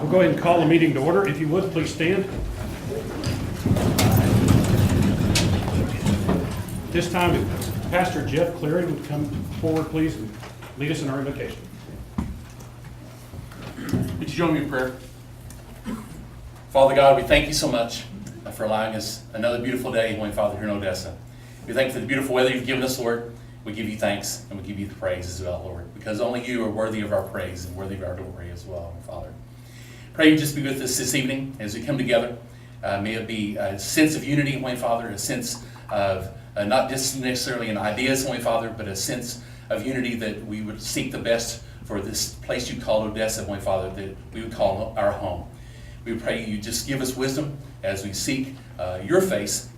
We'll go ahead and call the meeting to order. If you would, please stand. This time, if Pastor Jeff Cleary would come forward, please, and lead us in our invocation. Would you join me in prayer? Father God, we thank you so much for allowing us another beautiful day, Heavenly Father, here in Odessa. We thank you for the beautiful weather you've given us, Lord. We give you thanks and we give you the praise as well, Lord, because only you are worthy of our praise and worthy of our glory as well, Father. Pray you just be with us this evening as we come together. May it be a sense of unity, Heavenly Father, a sense of not just necessarily in ideas, Heavenly Father, but a sense of unity that we would seek the best for this place you call Odessa, Heavenly Father, that we would call our home. We pray you just give us wisdom as we seek your face.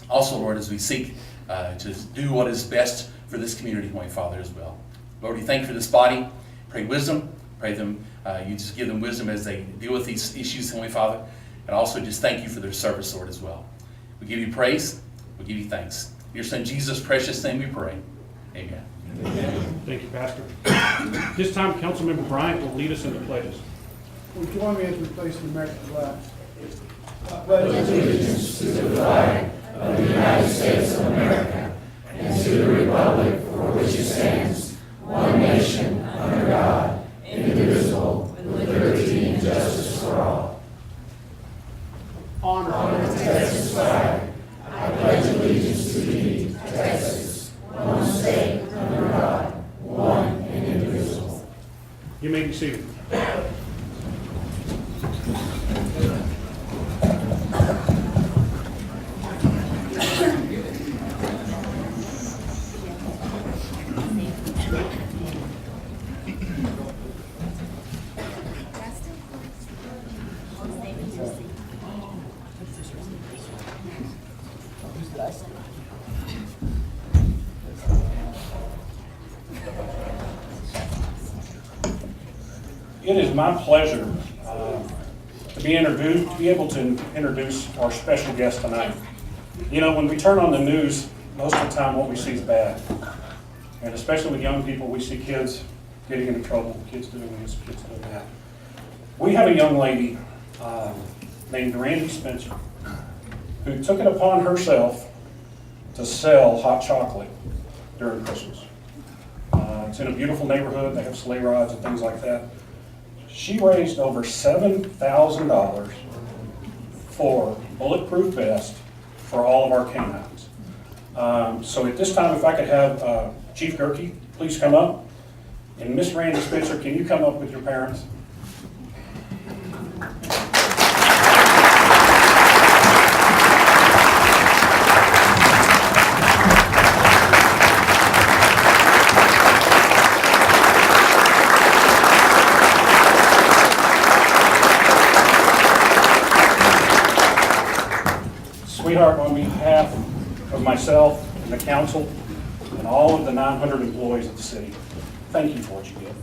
Also, Lord, as we seek to do what is best for this community, Heavenly Father, as well. Lord, we thank you for this body. Pray wisdom. Pray them. You just give them wisdom as they deal with these issues, Heavenly Father. And also just thank you for their service, Lord, as well. We give you praise. We give you thanks. In your Son, Jesus' precious name we pray. Amen. Amen. Thank you, Pastor. This time, Councilmember Bryant will lead us in the pledges. Will you join me as we place the American flag? I pledge allegiance to the flag of the United States of America and to the republic for which it stands, one nation, under God, indivisible, with liberty and justice for all. Honor the Texas flag. I pledge allegiance to thee, Texas, one state, under God, one and indivisible. You may be seated. It is my pleasure to be able to introduce our special guest tonight. You know, when we turn on the news, most of the time what we see is bad. And especially with young people, we see kids getting into trouble, kids doing this, kids doing that. We have a young lady named Randy Spencer who took it upon herself to sell hot chocolate during Christmas. It's in a beautiful neighborhood. They have sleigh rides and things like that. She raised over $7,000 for bulletproof vests for all of our canines. So at this time, if I could have Chief Gerke please come up. And Miss Randy Spencer, can you come up with your parents? Sweetheart, on behalf of myself and the council and all of the 900 employees of the city, thank you for what you did.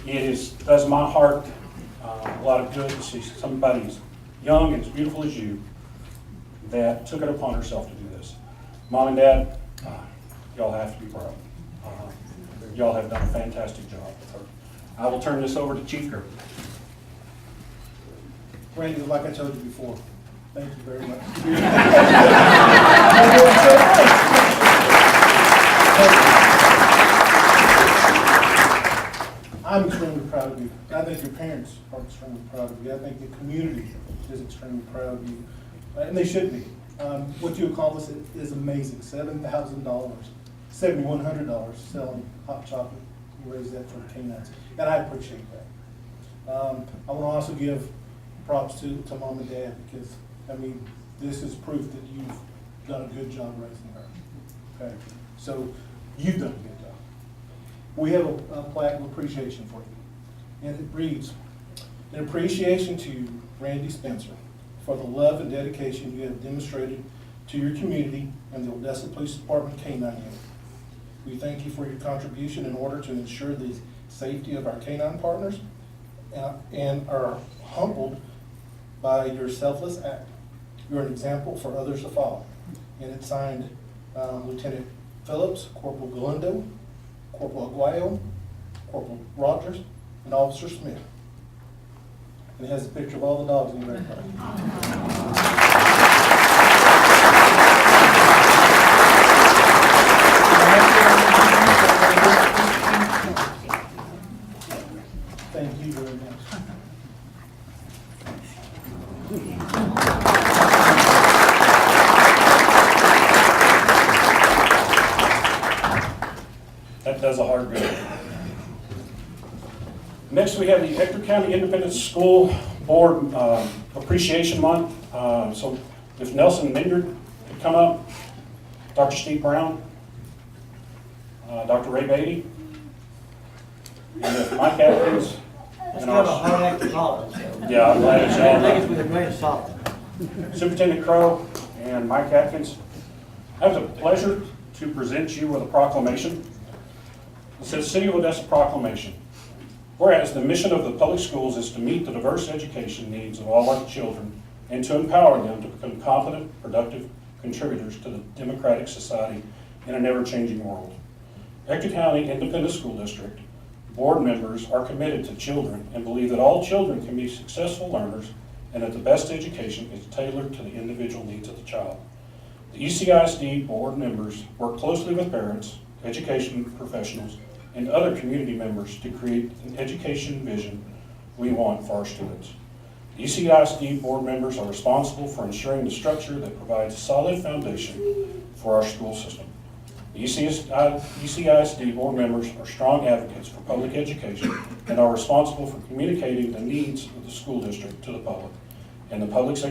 It does my heart a lot of good to see somebody as young and as beautiful as you that took it upon herself to do this. Mom and Dad, y'all have to be proud. Y'all have done a fantastic job with her. I will turn this over to Chief Gerke. Randy, like I told you before, thank you very much. I'm extremely proud of you. I think your parents are extremely proud of you. I think the community is extremely proud of you. And they should be. What you accomplished is amazing. $7,000, $7,100 selling hot chocolate. You raised that for canines. And I appreciate that. I want to also give props to Mom and Dad because, I mean, this is proof that you've done a good job raising her. Okay, so you've done a good job. We have a plaque of appreciation for you, and it reads, "In appreciation to Randy Spencer for the love and dedication you have demonstrated to your community and the Odessa Police Department K-9 unit. We thank you for your contribution in order to ensure the safety of our K-9 partners and are humbled by your selfless act. You're an example for others to follow." And it's signed Lieutenant Phillips, Corporal Galindo, Corporal Aguayo, Corporal Rogers, and Officer Smith. and it has a picture of all the dogs in your backyard. Thank you very much. That does a heart good. Next, we have the Ector County Independent School Board Appreciation Month. So if Nelson Minyard could come up, Dr. Steve Brown, Dr. Ray Beatty, and if Mike Atkins. That's and kind of a our- hard act to follow, so. Yeah, I'm glad it's I all think it's with a grain of salt. Superintendent Crowe and Mike Atkins. I have the pleasure to present you with a proclamation. It says, City of Odessa Proclamation. Whereas the mission of the public schools is to meet the diverse education needs of all our children and to empower them to become competent, productive contributors to the democratic society in an ever-changing world. Ector County Independent School District board members are committed to children and believe that all children can be successful learners and that the best education is tailored to the individual needs of the child. The ECISD board members work closely with parents, education professionals, and other community members to create an education vision we want for our students. The ECISD board members are responsible for ensuring the structure that provides a solid foundation for our school system. The ECISD board members are strong advocates for public education and are responsible for communicating the needs of the school district to the public and the public's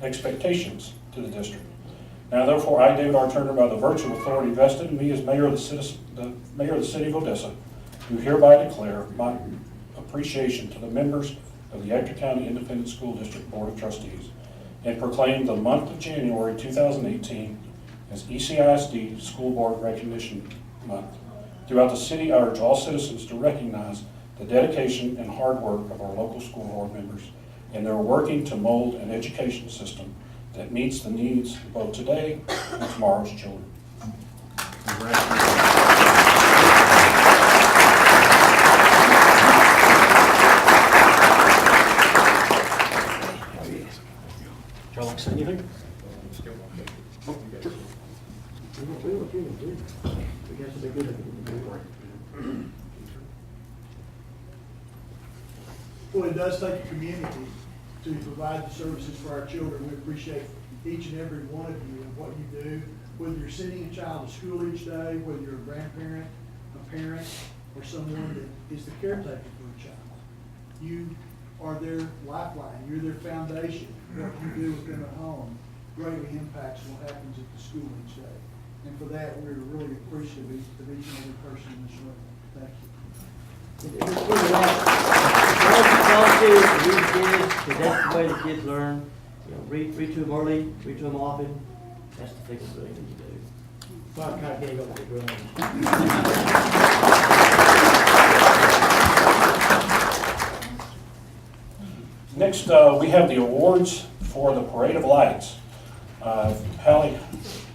expectations to the district. Now therefore, I, David R. Turner, by the virtue of authority vested in me as mayor of the city of Odessa, do hereby declare my appreciation to the members of the Ector County Independent School District Board of Trustees and proclaim the month of January 2018 as ECISD School Board Recognition Month. Throughout the city, I urge all citizens to recognize the dedication and hard work of our local school board members, and they're working to mold an education system that meets the needs of both today and tomorrow's children. Y'all like to say anything? Well, it does take a community to provide the services for our children. We appreciate each and every one of you and what you do, whether you're sending a child to school each day, whether you're a grandparent, a parent, or someone that is the caretaker for a child. You are their lifeline, you're their foundation. What you do with them at home greatly impacts what happens at the school each day. And for that, we're really appreciative of each and every person in this room. Thank you. Read kids, because that's the way the kids learn. You know, read to them early, read to them often. That's the thing that really need to do. Well, I'm kind of getting over the ground. Next, we have the awards for the Parade of Lights. Hallie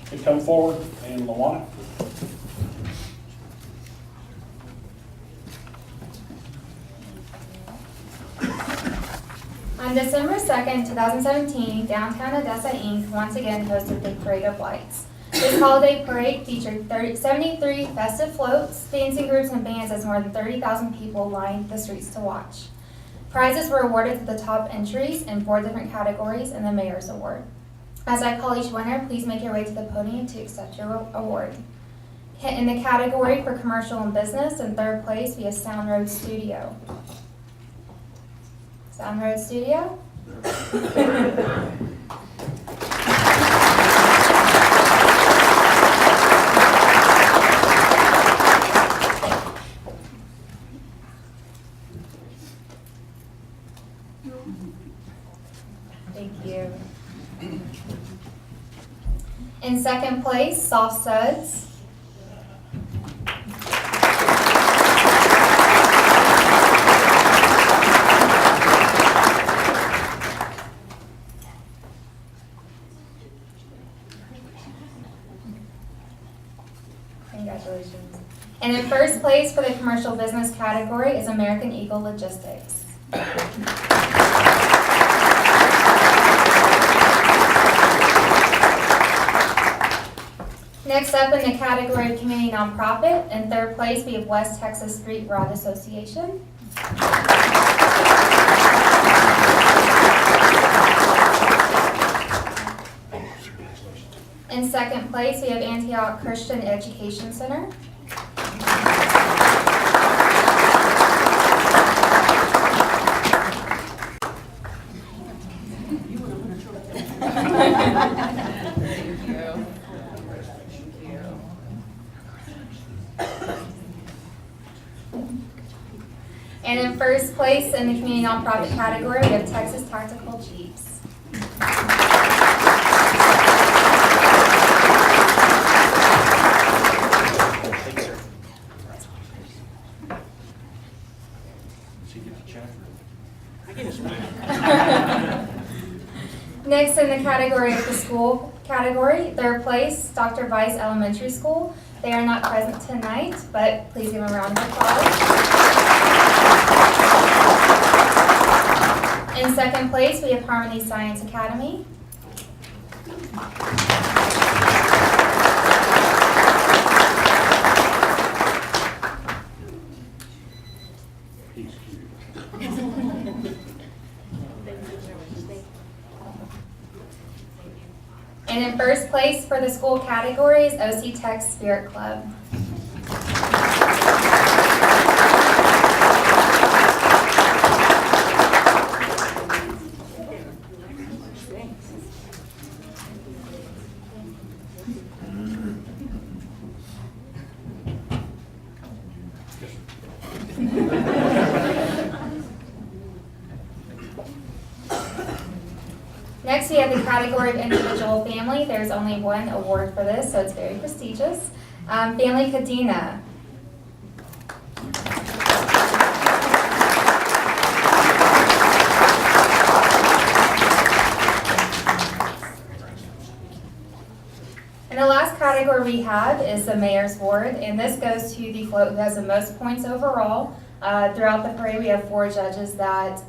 could come forward, and Luana. On December 2nd, 2017, Downtown Odessa Inc. once again hosted the Parade of Lights. This holiday parade featured 73 festive floats, dancing groups, and bands as more than 30,000 people lined the streets to watch. Prizes were awarded to the top entries in 4 different categories in the Mayor's Award. As I call each winner, please make your way to the podium to accept your award. In the category for commercial and business, in 3rd place, we have Sound Road Studio. Sound Road Studio. Thank you. In 2nd place, Soft Suds. Congratulations. And in 1st place for the commercial business category is American Eagle Logistics. Next up in the category of community nonprofit, in third place we have West Texas Street Rod Association. In second place we have Antioch Christian Education Center. And in first place in the community nonprofit category, we have Texas Tactical Jeeps. Next in the category of the school category, third place, Dr. Weiss Elementary School. They are not present tonight, but please give them a round of applause. In second place, we have Harmony Science Academy. And in first place for the school category is OC Tech Spirit Club. Next, we have the category of individual family. There's only one award for this, so it's very prestigious. Family Cadena. And the last category we have is the Mayor's Award, and this goes to the float who has the most points overall. Throughout the parade, we have 4 judges that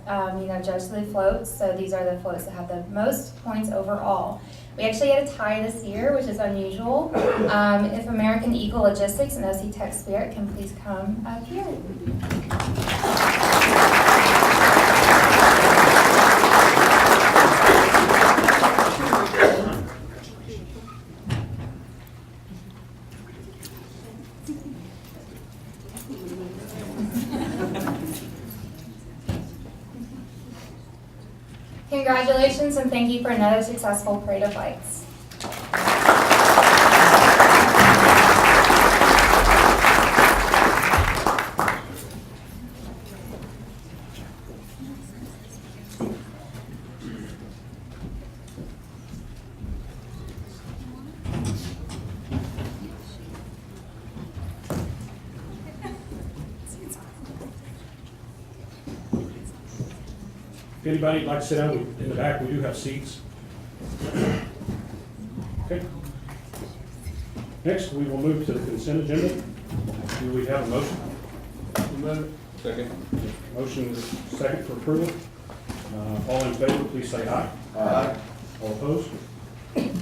judge the floats. So these are the floats that have the most points overall. We actually had a tie this year, which is unusual. If American Eagle Logistics and OC Tech Spirit can please come up here. Congratulations and thank you for another successful Parade of Lights. If anybody would like to sit down in the back, we do have seats. Okay. Next, we will move to the consent agenda. Do we have a motion? Second. Motion is second for approval. All in favor, please say aye. Aye. All opposed?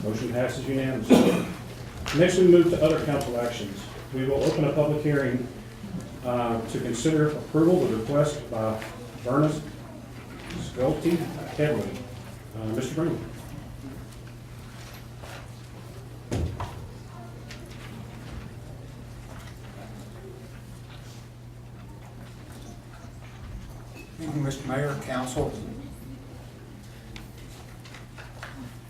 Motion passes unanimously. Next, we move to other council actions. We will open a public hearing to consider approval of the request by Verna Sculty Headley. Mr. Green. Thank you, Mr. Mayor, Council.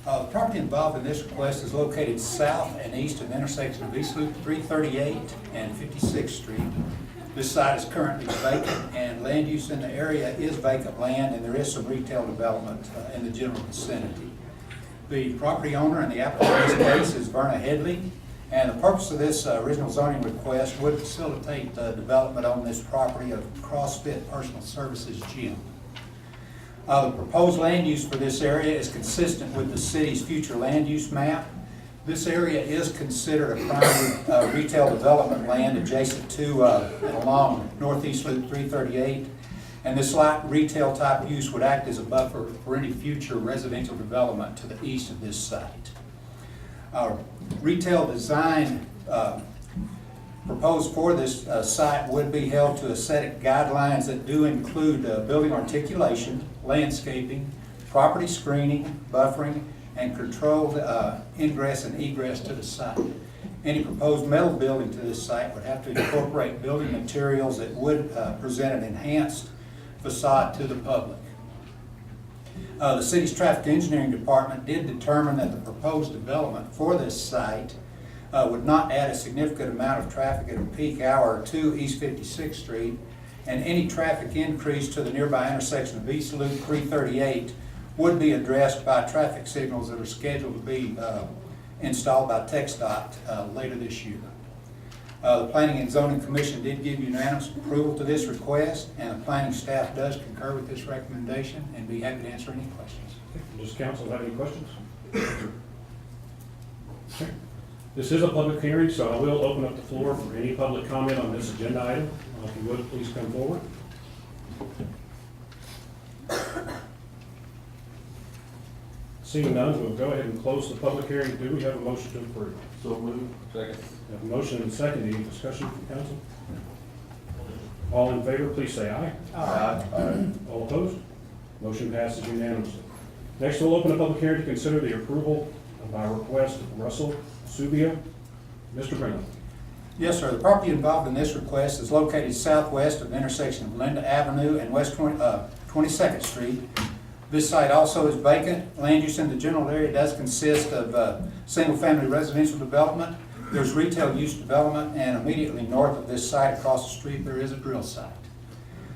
The property involved in this request is located south and east of the intersection of East Loop 338 and 56th Street. This site is currently vacant, and land use in the area is vacant land, and there is some retail development in the general vicinity. The property owner and the applicant in this case is Verna Headley, and the purpose of this original zoning request would facilitate the development on this property of CrossFit Personal Services Gym. The proposed land use for this area is consistent with the city's future land use map. This area is considered a prime retail development land adjacent to and along Northeast Loop 338 And this light retail type use would act as a buffer for any future residential development to the east of this site. Retail design proposed for this site would be held to aesthetic guidelines that do include building articulation, landscaping, property screening, buffering, and controlled ingress and egress to the site. Any proposed metal building to this site would have to incorporate building materials that would present an enhanced facade to the public. The city's traffic engineering department did determine that the proposed development for this site would not add a significant amount of traffic at a peak hour to East 56th Street, and any traffic increase to the nearby intersection of East Loop 338 would be addressed by traffic signals that are scheduled to be installed by TxDOT later this year. The Planning and Zoning Commission did give unanimous approval to this request, and the planning staff does concur with this recommendation and be happy to answer any questions. Does council have any questions? Okay. This is a public hearing, so I will open up the floor for any public comment on this agenda item. If you would, please come forward. Seeing none, we'll go ahead and close the public hearing. Do we have a motion to approve? So moved. Second. We have a motion and a second. Any discussion from council? All in favor, please say aye. Aye. All opposed? Motion passes unanimously. Next, we'll open a public hearing to consider the approval by request of Russell Subia. Mr. Brennan. Yes, sir. The property involved in this request is located southwest of the intersection of Linda Avenue and West 22nd Street. This site also is vacant. Land use in the general area does consist of single-family residential development. There's retail use development, and immediately north of this site across the street there is a drill site.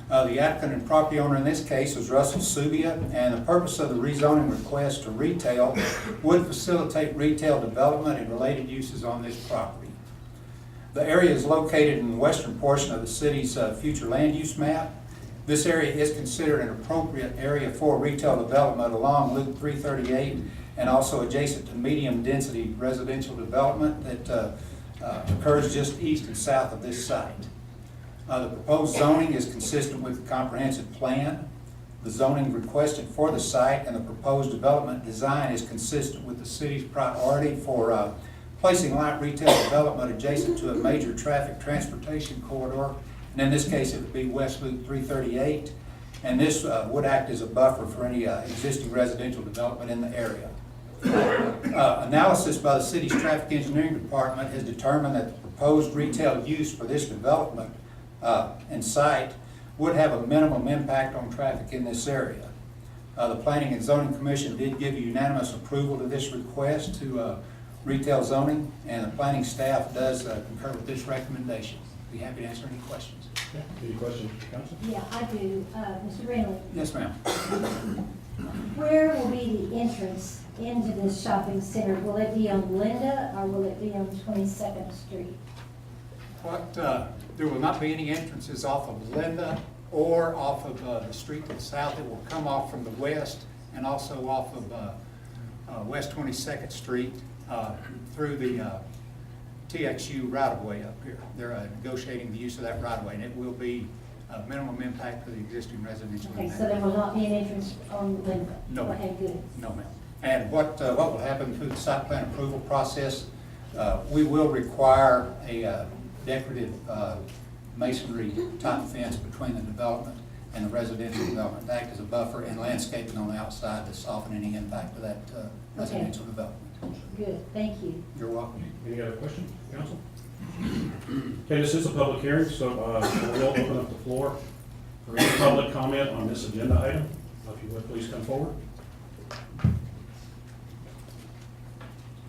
The applicant and property owner in this case is Russell Subia, and the purpose of the rezoning request to retail would facilitate retail development and related uses on this property. The area is located in the western portion of the city's future land use map. This area is considered an appropriate area for retail development along Loop 338 and also adjacent to medium-density residential development that occurs just east and south of this site. The proposed zoning is consistent with the comprehensive plan. The zoning requested for the site and the proposed development design is consistent with the city's priority for placing light retail development adjacent to a major traffic transportation corridor. And in this case, it would be West Loop 338. And this would act as a buffer for any existing residential development in the area. Analysis by the city's traffic engineering department has determined that the proposed retail use for this development and site would have a minimum impact on traffic in this area. The Planning and Zoning Commission did give unanimous approval to this request to retail zoning, and the planning staff does concur with this recommendation. Be happy to answer any questions. Okay. Any questions, council? Yeah, I do. Mr. Brindley, Yes, ma'am. where will be the entrance into this shopping center? Will it be on Linda or will it be on 22nd Street? There will not be any entrances off of Linda or off of the street to the south. It will come off from the west and also off of West 22nd Street through the TXU right-of-way up here. They're negotiating the use of that right-of-way, and it will be a minimum impact for the existing residential. Okay, so there will not be an entrance on Linda? No, ma'am. Okay, good. No, ma'am. And what will happen through the site plan approval process, we will require a decorative masonry type fence between the development and the residential development to act as a buffer, and landscaping on the outside to soften any impact of that residential development. Good, thank you. You're welcome. Any other questions, council? Okay, this is a public hearing, so we'll open up the floor for any public comment on this agenda item. If you would, please come forward.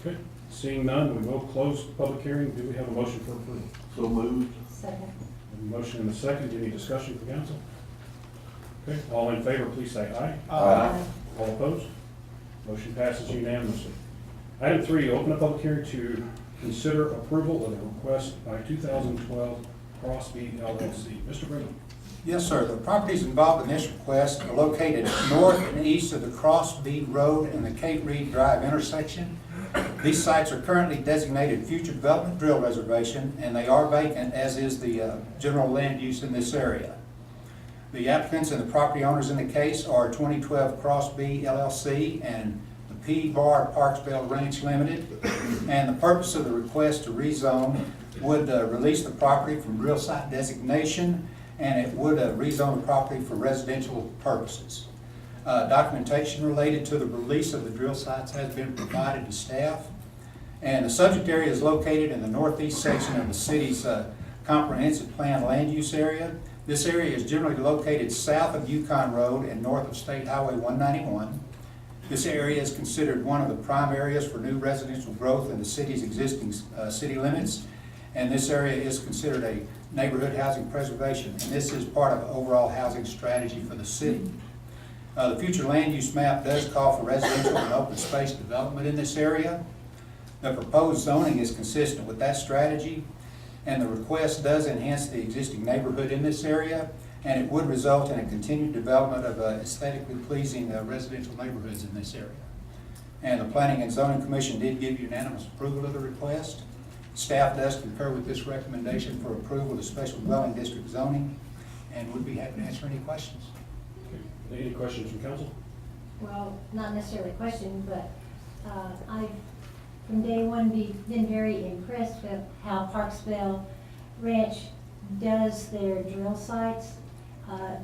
Okay, seeing none, we will close the public hearing. Do we have a motion for approval? So moved. Second. A motion and a second. Any discussion from council? Okay, all in favor, please say aye. Aye. All opposed? Motion passes unanimously. Item 3, open a public hearing to consider approval of the request by 2012 Crossbeat LLC. Mr. Brennan. Yes, sir. The properties involved in this request are located north and east of the Crossbeat Road and the Kate Reed Drive intersection. These sites are currently designated future development drill reservation, and they are vacant, as is the general land use in this area. The applicants and the property owners in the case are 2012 Crosby LLC and the P Bar Parksville Ranch Limited. And the purpose of the request to rezone would release the property from drill site designation, and it would rezone the property for residential purposes. Documentation related to the release of the drill sites has been provided to staff. And the subject area is located in the northeast section of the city's comprehensive plan land use area. This area is generally located south of Yukon Road and north of State Highway 191. This area is considered one of the prime areas for new residential growth in the city's existing city limits. And this area is considered a neighborhood housing preservation. And this is part of the overall housing strategy for the city. The future land use map does call for residential and open space development in this area. The proposed zoning is consistent with that strategy, and the request does enhance the existing neighborhood in this area, and it would result in a continued development of aesthetically pleasing residential neighborhoods in this area. And the Planning and Zoning Commission did give unanimous approval of the request. Staff does concur with this recommendation for approval of special dwelling district zoning, and would be happy to answer any questions. Any questions from council? Well, not necessarily a question, but I've, from day one, been very impressed with how Parksville Ranch does their drill sites.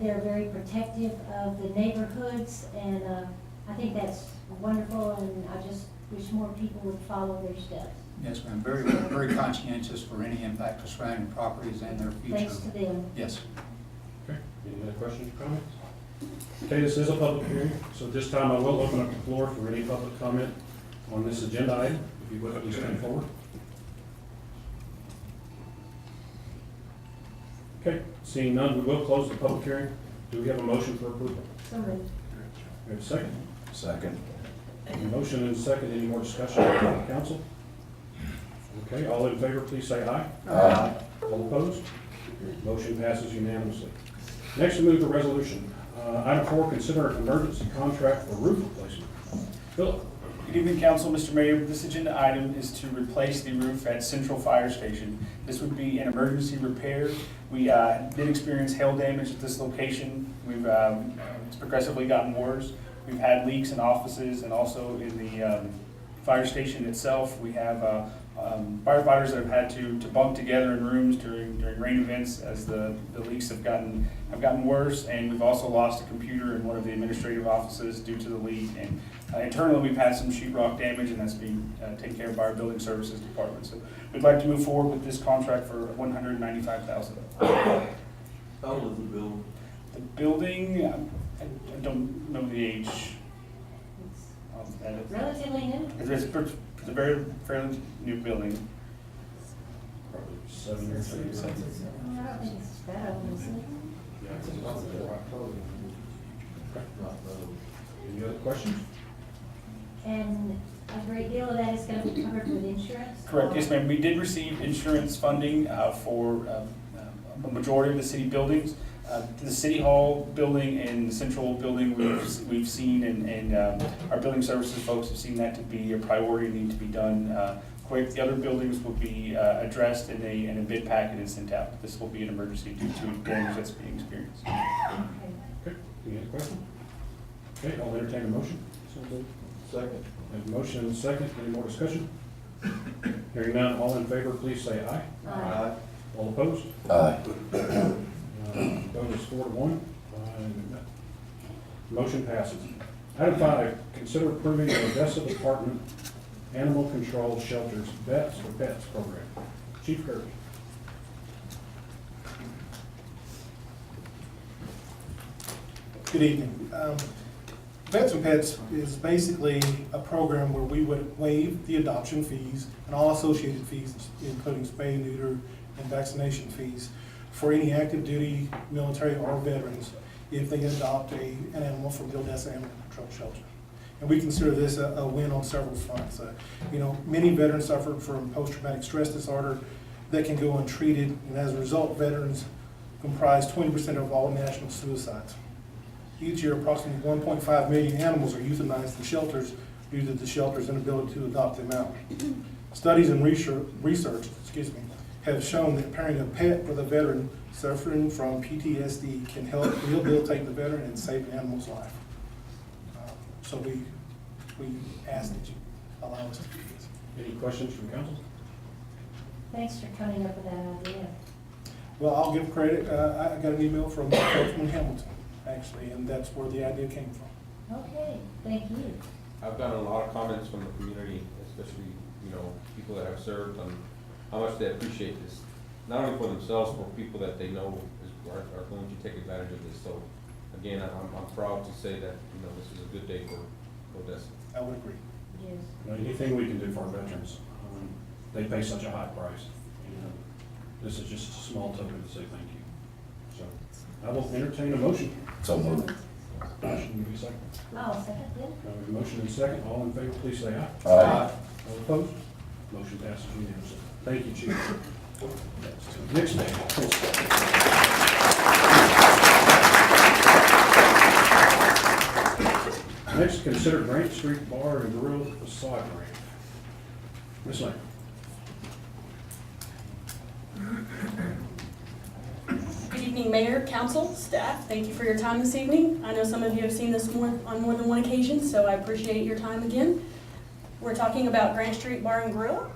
They're very protective of the neighborhoods, and I think that's wonderful, and I just wish more people would follow their steps. Yes, ma'am. Very, very conscientious for any impact to surrounding properties and their future. Thanks to them. Yes. Okay, any other questions or comments? Okay, this is a public hearing, so at this time I will open up the floor for any public comment on this agenda item. If you would, please come forward. Okay, seeing none, we will close the public hearing. Do we have a motion for approval? So moved. We have a second? Second. A motion and a second. Any more discussion from the council? Okay, all in favor, please say aye. Aye. All opposed? Motion passes unanimously. Next, we move to resolution. Item 4, consider an emergency contract for roof replacement. Philip. Good evening, Council. Mr. Mayor, this agenda item is to replace the roof at Central Fire Station. This would be an emergency repair. We did experience hail damage at this location. It's progressively gotten worse. We've had leaks in offices and also in the fire station itself. We have firefighters that have had to bunk together in rooms during rain events as the leaks have gotten worse, and we've also lost a computer in one of the administrative offices due to the leak. And internally, we've had some sheetrock damage, and that's being taken care of by our building services department. So we'd like to move forward with this contract for $195,000. How old is the building? The building, I don't know the age. Relatively new. It's a very fairly new building. Probably 7 years. I don't think it's that old, is it? Any other questions? And a great deal of that is going to be covered with insurance? Correct, yes, ma'am. We did receive insurance funding for a majority of the city buildings. The City Hall building and the Central building, we've seen, and our building services folks have seen that to be a priority, need to be done quick. The other buildings will be addressed in a bid packet and sent out. This will be an emergency due to damage that's being experienced. Okay, any other questions? Okay, I'll entertain a motion. Second. I have a motion and a second. Any more discussion? Hearing none, all in favor, please say aye. Aye. All opposed? Aye. Vote is 4-1. Motion passes. Item 5, consider approving the Odessa Department Animal Control Shelters Vets for Pets program. Chief Kirby. Good evening. Vets and Pets is basically a program where we would waive the adoption fees and all associated fees, including spay, neuter, and vaccination fees for any active duty military or veterans if they adopt an animal from the Odessa Animal Control Shelter. And we consider this a win on several fronts. Many veterans suffer from post-traumatic stress disorder that can go untreated, and as a result, veterans comprise 20% of all national suicides. Each year, approximately 1.5 million animals are euthanized in shelters due to the shelter's inability to adopt them out. Studies and research have shown that pairing a pet with a veteran suffering from PTSD can help rehabilitate the veteran and save an animal's life. So we ask that you allow us to do this. Any questions from council? Thanks for coming up with that idea. Well, I'll give credit. I got an email from Councilman Hamilton, actually, and that's where the idea came from. Okay, thank you. I've gotten a lot of comments from the community, especially, people that have served, on how much they appreciate this. Not only for themselves, for people that they know are going to take advantage of this. So, again, I'm proud to say that, this is a good day for Odessa. I would agree. Yes. Anything we can do for our veterans, they pay such a high price. This is just a small token to say thank you. So I will entertain a motion. So moved. Motion, give me a second. I'll second it. Motion and second. All in favor, please say aye. Aye. All opposed? Motion passes unanimously. Thank you, Chief. Next thing. Next, consider Grant Street Bar and Grill facade grant. Ms. Lane. Good evening, Mayor, Council, staff. Thank you for your time this evening. I know some of you have seen this on more than one occasion, so I appreciate your time again. We're talking about Grant Street Bar and Grill.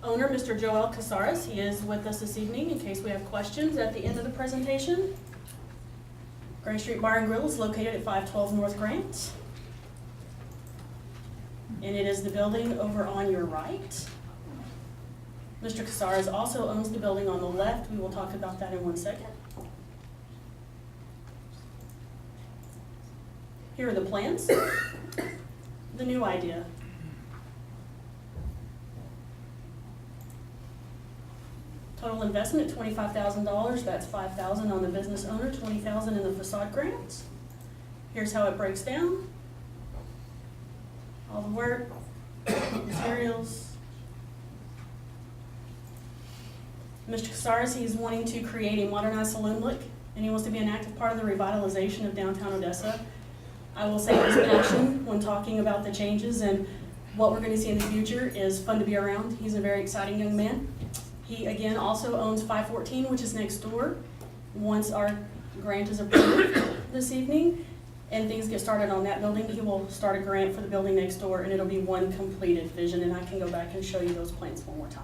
Owner, Mr. Joel Casares, he is with us this evening in case we have questions at the end of the presentation. Grant Street Bar and Grill is located at 512 North Grant. And it is the building over on your right. Mr. Casares also owns the building on the left. We will talk about that in 1 second. Here are the plans. The new idea. Total investment, $25,000. That's $5,000 on the business owner, $20,000 in the facade grant. Here's how it breaks down. All the work, materials. Mr. Casares, he's wanting to create a modernized saloon look, and he wants to be an active part of the revitalization of downtown Odessa. I will say his passion when talking about the changes and what we're going to see in the future is fun to be around. He's a very exciting young man. He, again, also owns 514, which is next door. Once our grant is approved this evening, and things get started on that building, he will start a grant for the building next door, and it'll be one completed vision, and I can go back and show you those plans one more time.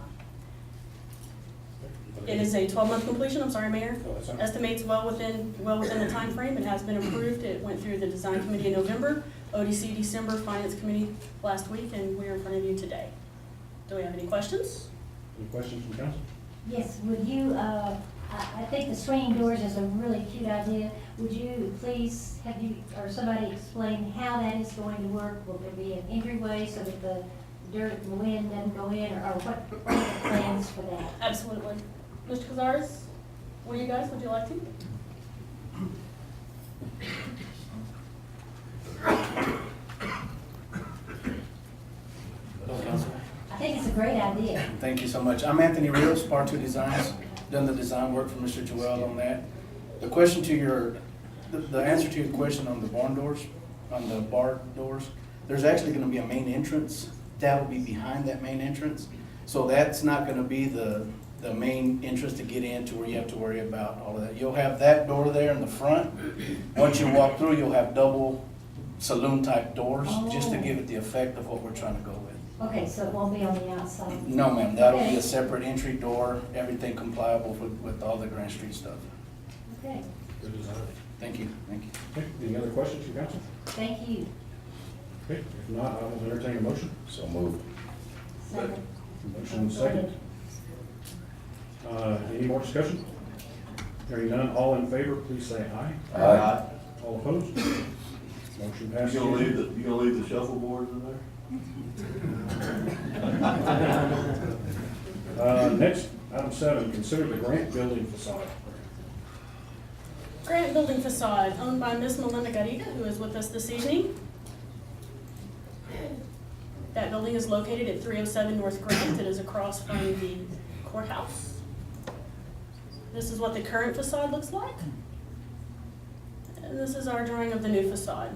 It is a 12-month completion, I'm sorry, Mayor. Estimates well within the time frame. It has been approved. It went through the design committee in November, ODC December, finance committee last week, and we're in front of you today. Do we have any questions? Any questions from council? Yes, would you, I think the swinging doors is a really cute idea. Would you please have you, or somebody explain how that is going to work? Will there be an entryway so that the dirt and the wind doesn't go in, or what are the plans for that? Absolutely. Mr. Casares, what do you guys, would you like to? I think it's a great idea. Thank you so much. I'm Anthony Rios, Part 2 Designs, done the design work for Mr. Joel on that. The question to your, the answer to your question on the barn doors, on the bar doors, there's actually gonna be a main entrance. That will be behind that main entrance. So that's not gonna be the main entrance to get into where you have to worry about all of that. You'll have that door there in the front. Once you walk through, you'll have double saloon type doors, just to give it the effect of what we're trying to go with. Okay, so it won't be on the outside? No, ma'am, that'll be a separate entry door, everything compliable with all the Grant Street stuff. Okay, Good design. Thank you, thank you. Okay, any other questions from council? thank you. Okay, if not, I will entertain a motion. So moved. Second. Motion and second. Any more discussion? Hearing none, all in favor, please say aye. Aye. All opposed? Motion passes. You gonna leave the shuffleboard in there? Next, item 7, consider the Grant building facade. Grant building facade, owned by Miss Melinda Garita, who is with us this evening. That building is located at 307 North Grant. It is across from the courthouse. This is what the current facade looks like. And this is our drawing of the new facade.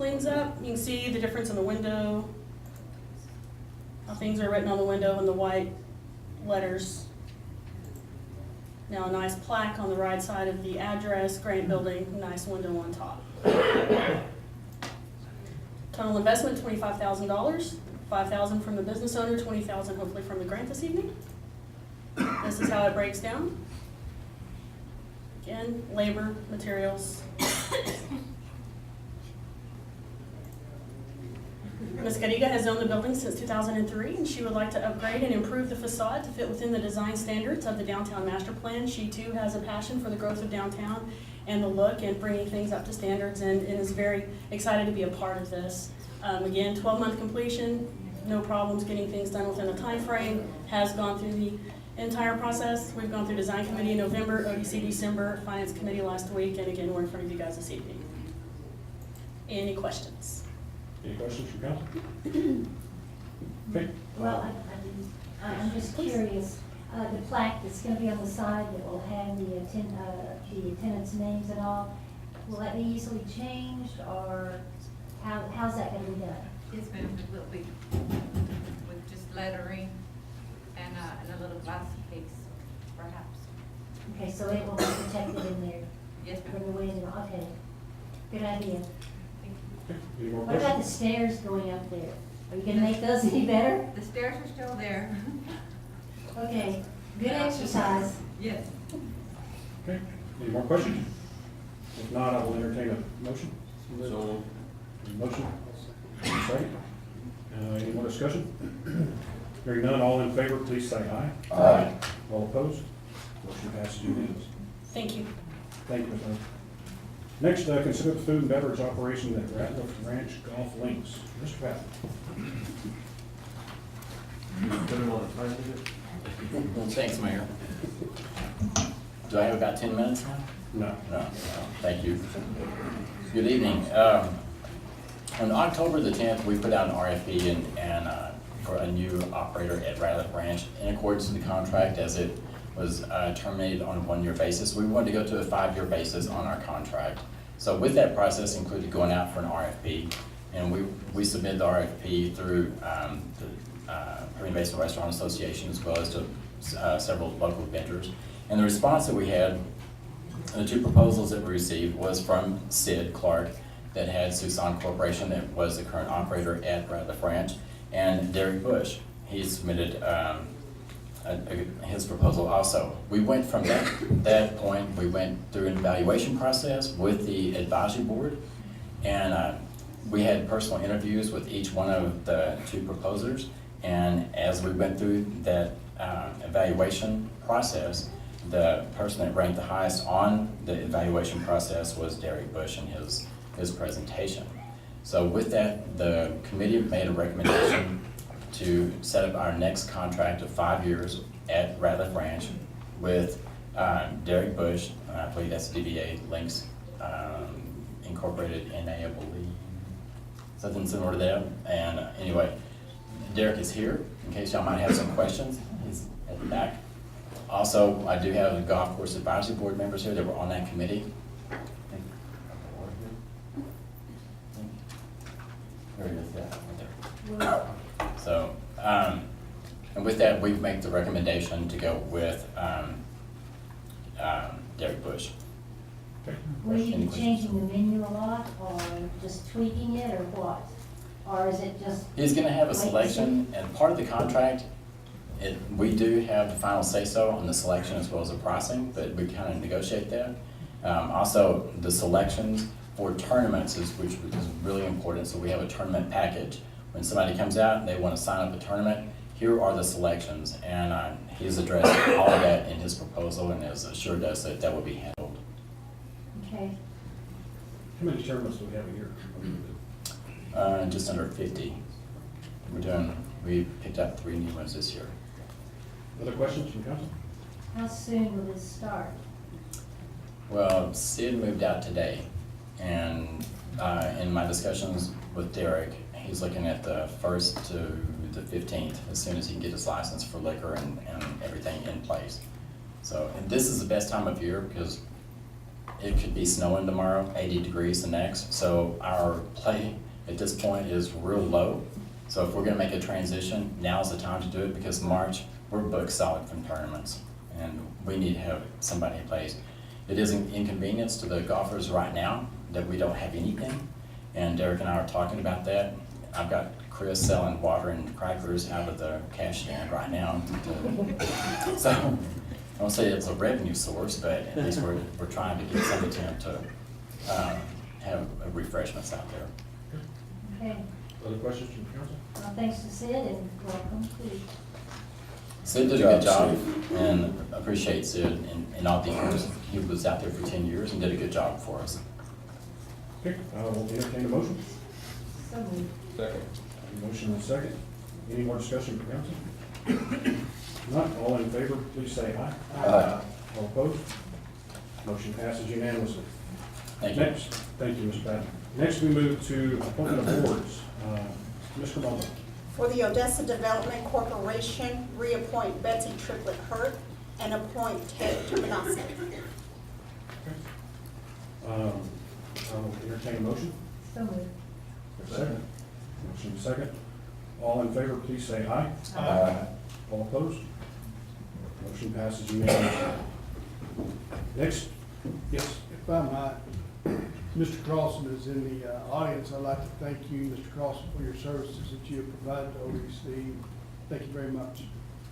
cleans up. You can see the difference in the window, how things are written on the window in the white letters. Now a nice plaque on the right side of the address, Grant Building, nice window on top. Total investment, $25,000, $5,000 from the business owner, $20,000 hopefully from the grant this evening. This is how it breaks down. Again, labor, materials. Ms. Garriga has owned the building since 2003, and she would like to upgrade and improve the facade to fit within the design standards of the downtown master plan. She too has a passion for the growth of downtown and the look and bringing things up to standards, and is very excited to be a part of this. Again, 12-month completion, no problems getting things done within a time frame. Has gone through the entire process. We've gone through design committee in November, ODC December, finance committee last week, and again, we're in front of you guys this evening. Any questions? Any questions from council? Okay. Well, I'm just curious, the plaque that's gonna be on the side that will have the attendants' names and all, will that be easily changed, or how's that gonna be done? Yes, ma'am, it will be with just lettering and a little glass case, perhaps. Okay, so it will be protected in there? Yes, From ma'am. the wind, okay. Good idea. Okay. Any more What about the questions? stairs going up there? Are you gonna make those any better? The stairs are still there. Okay, good exercise. Yes. Okay. Any more questions? If not, I will entertain a motion. So, Motion. Second. Any more discussion? Hearing none, all in favor, please say aye. Aye. All opposed? Motion passes unanimously. Thank you. Thank you, Ms. Hunt. Next, consider the food and beverage operation at Ratliff Ranch Golf Links. Mr. Patton. Thanks, Mayor. Do I have about 10 minutes now? No. No, thank you. Good evening. On October the 10th, we put out an RFP for a new operator at Ratliff Ranch in accordance with the contract as it was terminated on a one-year basis. We wanted to go to a 5-year basis on our contract. So with that process included going out for an RFP, and we submitted the RFP through the Permian Basin Restaurant Association as well as to several local vendors. And the response that we had, the two proposals that we received was from Sid Clark that had Susan Corporation that was the current operator at Ratliff Ranch, and Derek Bush. He submitted his proposal also. We went from that point, we went through an evaluation process with the advisory board, and we had personal interviews with each one of the two proposers, and as we went through that evaluation process, the person that ranked the highest on the evaluation process was Derek Bush in his presentation. So with that, the committee made a recommendation to set up our next contract of 5 years at Ratliff Ranch with Derek Bush, I believe that's DBA Links Incorporated NA, I believe, something similar to that. And anyway, Derek is here in case y'all might have some questions. He's at the back. Also, I do have the golf course advisory board members here that were on that committee. There he is, yeah, right there. So, and with that, we make the recommendation to go with Derek Bush. Will you Any be questions? changing the menu a lot, or just tweaking it, or what? Or is it just? He's gonna have a wait and see? selection, and part of the contract, we do have the final say-so on the selection as well as the pricing, but we kind of negotiate that. Also, the selections for tournaments which is really important, so we have a tournament package. When somebody comes out and they want to sign up a tournament, here are the selections, and he's addressed all of that in his proposal and has assured us that that will be handled. Okay. How many tournaments do we have a year? Just under 50. We picked up 3 new ones this year. Other questions from council? How soon will this start? Well, Sid moved out today, and in my discussions with Derek, he's looking at the 1st to the 15th, as soon as he can get his license for liquor and everything in place. So, and this is the best time of year because it could be snowing tomorrow, 80 degrees the next. So our play at this point is real low. So if we're gonna make a transition, now's the time to do it, because March, we're booked solid from tournaments, and we need to have somebody in place. It is an inconvenience to the golfers right now that we don't have anything, and Derek and I are talking about that. I've got Chris selling water and crackers out of the cash stand right now. So I won't say it's a revenue source, but at least we're trying to get some attempt to have refreshments out there. Okay, Other questions from council? well, thanks to Sid and welcome to. Sid did a good job, and appreciate Sid and all the years. He was out there for 10 years and did a good job for us. Okay, we'll entertain a motion. So moved. Second. Motion and second. Any more discussion from council? Not all in favor, please say aye. Aye. All opposed? Motion passes unanimously. Thank you. Next, thank you, Mr. Patton. Next, we move to appointment of boards. Mr. Baldwin. For the Odessa Development Corporation, reappoint Betsy Triplett Hurt and appoint Ted Tumanasi. I'll entertain a motion. So moved. Second. Motion second. All in favor, please say aye. Aye. All opposed? Motion passes unanimously. Next, yes. If I might, Mr. Crossan is in the audience. I'd like to thank you, Mr. Crossan, for your services that you have provided to ODC. Thank you very much.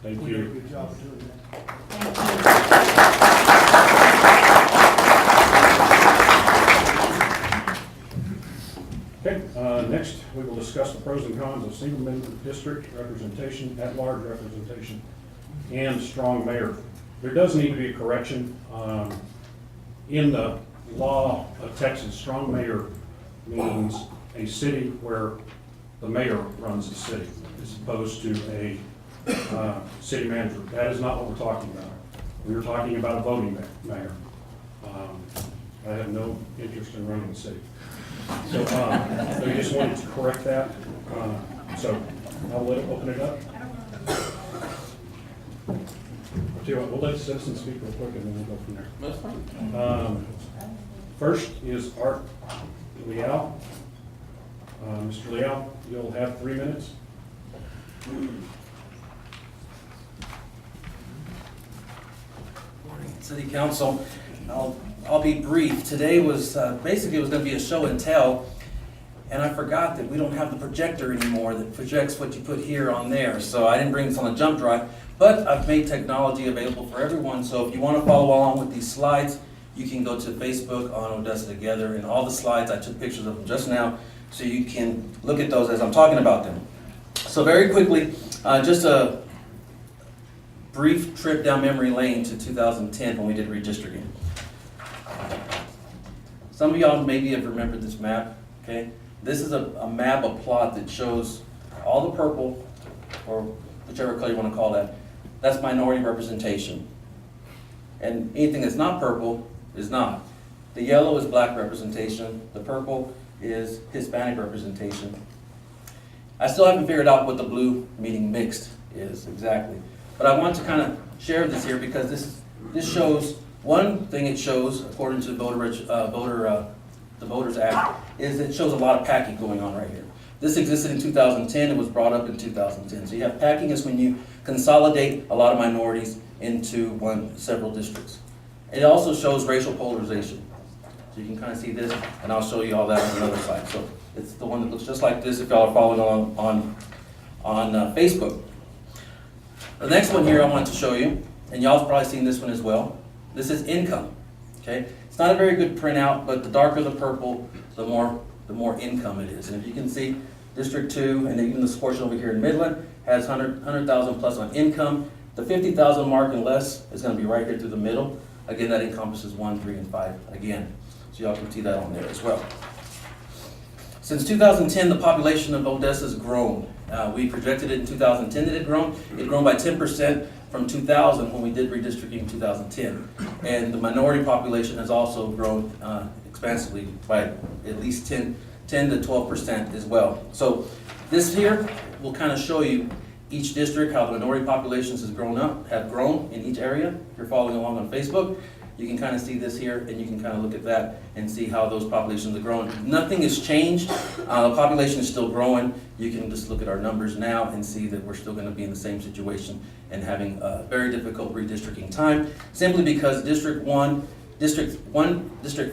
Thank We did a you. good job of doing that. Okay, next, we will discuss the pros and cons of single member district representation, at-large representation, and strong mayor. There does need to be a correction. In the law of Texas, strong mayor means a city where the mayor runs the city, as opposed to a city manager. That is not what we're talking about. We were talking about a voting mayor. I have no interest in running the city. So we just wanted to correct that. So I'll let it open it up. I'll tell you what, we'll let the citizens speak real quick and then we'll go from there. That's fine. First is Art Leal. Mr. Leal, you'll have 3 minutes. Morning, City Council. I'll be brief. Today was, basically it was gonna be a show and tell, and I forgot that we don't have the projector anymore that projects what you put here on there, so I didn't bring this on a jump drive, but I've made technology available for everyone, so if you wanna follow along with these slides, you can go to Facebook on Odessa Together, and all the slides, I took pictures of them just now, so you can look at those as I'm talking about them. So very quickly, just a brief trip down memory lane to 2010 when we did redistricting. Some of y'all maybe have remembered this map, okay? This is a map, a plot that shows all the purple, or whichever color you want to call that, that's minority representation. And anything that's not purple is not. The yellow is black representation, the purple is Hispanic representation. I still haven't figured out what the blue, meaning mixed, is exactly. But I want to kind of share this here because this shows, one thing it shows, according to the Voters Act, is it shows a lot of packing going on right here. This existed in 2010, it was brought up in 2010. So you have packing is when you consolidate a lot of minorities into several districts. It also shows racial polarization. So you can kind of see this, and I'll show you all that on another slide. So it's the one that looks just like this if y'all are following along on Facebook. The next one here I want to show you, and y'all have probably seen this one as well. This is income, okay? It's not a very good printout, but the darker the purple, the more income it is. And if you can see, District 2, and even this portion over here in Midland, has 100,000 plus on income. The 50,000 mark and less is gonna be right here through the middle. Again, that encompasses 1, 3, and 5 again. So y'all can see that on there as well. Since 2010, the population of Odessa has grown. We projected it in 2010 that it had grown. It had grown by 10% from 2000 when we did redistricting in 2010. And the minority population has also grown expansively by at least 10 to 12% as well. So this here will kind of show you each district, how the minority populations have grown in each area. If you're following along on Facebook, You can kind of see this here, and you can kind of look at that and see how those populations are growing. Nothing has changed. The population is still growing. You can just look at our numbers now and see that we're still going to be in the same situation and having a very difficult redistricting time, simply because District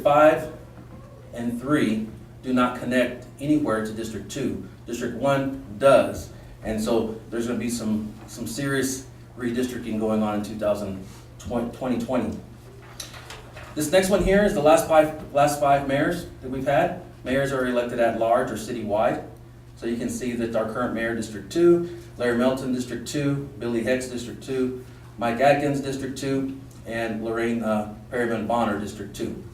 5, and 3 do not connect anywhere to District 2. District 1 does. And so there's going to be some serious redistricting going on in 2020. This next one here is the last five mayors that we've had. Mayors are elected at large or citywide. So you can see that our current mayor, District 2, Larry Melton, District 2, Billy Hicks, District 2, Mike Atkins, District 2, and Lorraine Perryman Bonner, District 2.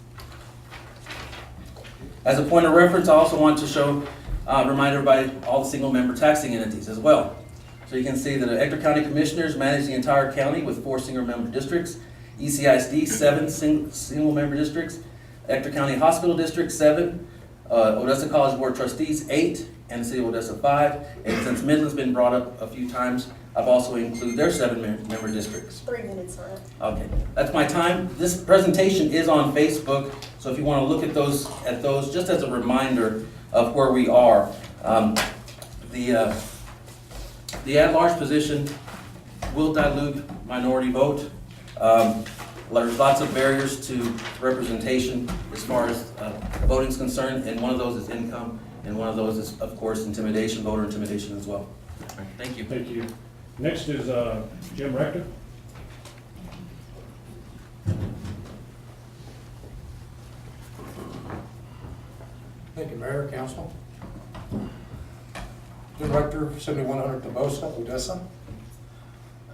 As a point of reference, I also want to remind everybody all the single-member taxing entities as well. So you can see that the Ector County Commissioners manage the entire county with 4 single-member districts, ECISD 7 single-member districts, Ector County Hospital District 7, Odessa College Board of Trustees 8, and the City of Odessa 5. And since Midland's been brought up a few times, I've also included their 7-member districts. 3 minutes, sir. Okay, that's my time. This presentation is on Facebook, so if you want to look at those just as a reminder of where we are. The at-large position will dilute minority vote. There's lots of barriers to representation as far as voting is concerned, and one of those is income, and one of those is, of course, intimidation, voter intimidation as well. All right, thank you. Thank you. Next is Jim Rector. Thank you, Mayor, Council. Jim Rector, 7100 Odessa, Odessa.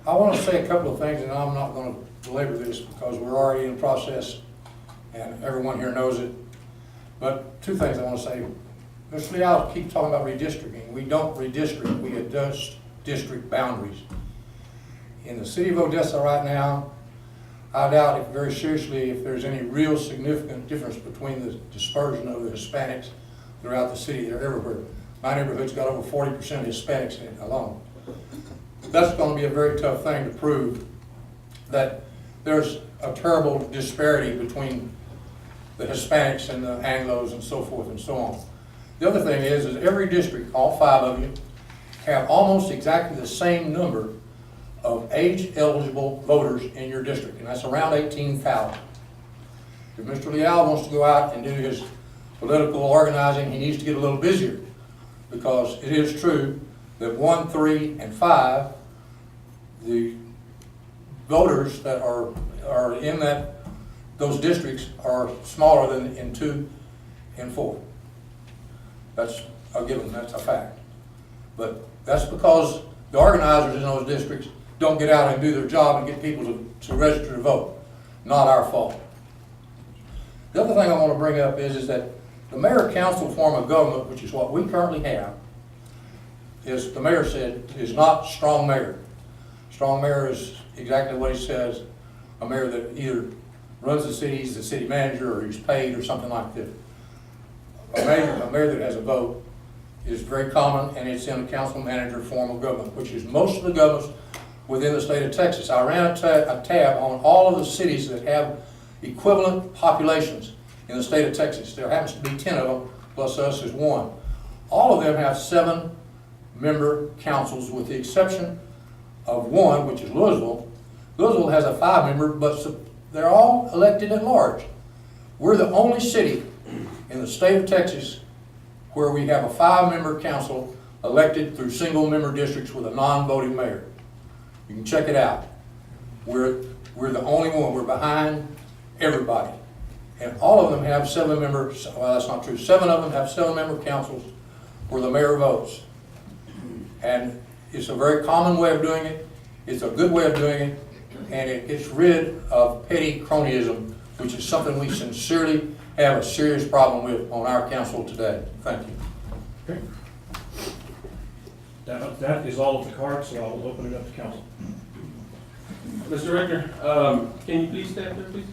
I want to say a couple of things, and I'm not going to belabor this because we're already in process and everyone here knows it. But 2 things I want to say. Mr. Leal keeps talking about redistricting. We don't redistrict, we adjust district boundaries. In the city of Odessa right now, I doubt very seriously if there's any real significant difference between the dispersion of the Hispanics throughout the city. They're everywhere. My neighborhood's got over 40% Hispanics in it alone. That's going to be a very tough thing to prove, that there's a terrible disparity between the Hispanics and the Anglos and so forth and so on. The other thing is every district, all 5 of you, have almost exactly the same number of age-eligible voters in your district, and that's around 18,000. If Mr. Leal wants to go out and do his political organizing, he needs to get a little busier, because it is true that 1, 3, and 5, the voters that are in those districts are smaller than in 2 and 4. That's a given, that's a fact. But that's because the organizers in those districts don't get out and do their job and get people to register to vote. Not our fault. The other thing I want to bring up is that the mayor-council form of government, which is what we currently have, is, the mayor said, is not strong mayor. Strong mayor is exactly what he says, a mayor that either runs the city, he's the city manager, or he's paid, or something like that. A mayor that has a vote is very common, and it's in a council manager form of government, which is most of the governments within the state of Texas. I ran a tab on all of the cities that have equivalent populations in the state of Texas. There happens to be 10 of them, plus us is 1. All of them have 7-member councils, with the exception of 1, which is Louisville. Louisville has a 5-member, but they're all elected at large. We're the only city in the state of Texas where we have a 5-member council elected through single-member districts with a non-voting mayor. You can check it out. We're the only one. We're behind everybody. And all of them have 7-member, well, that's not true. 7 of them have 7-member councils where the mayor votes. And it's a very common way of doing it. It's a good way of doing it. And it gets rid of petty cronyism, which is something we sincerely have a serious problem with on our council today. Thank you. Okay. That is all of the cards, so I'll open it up to council. Mr. Rector, can you please stand there, please?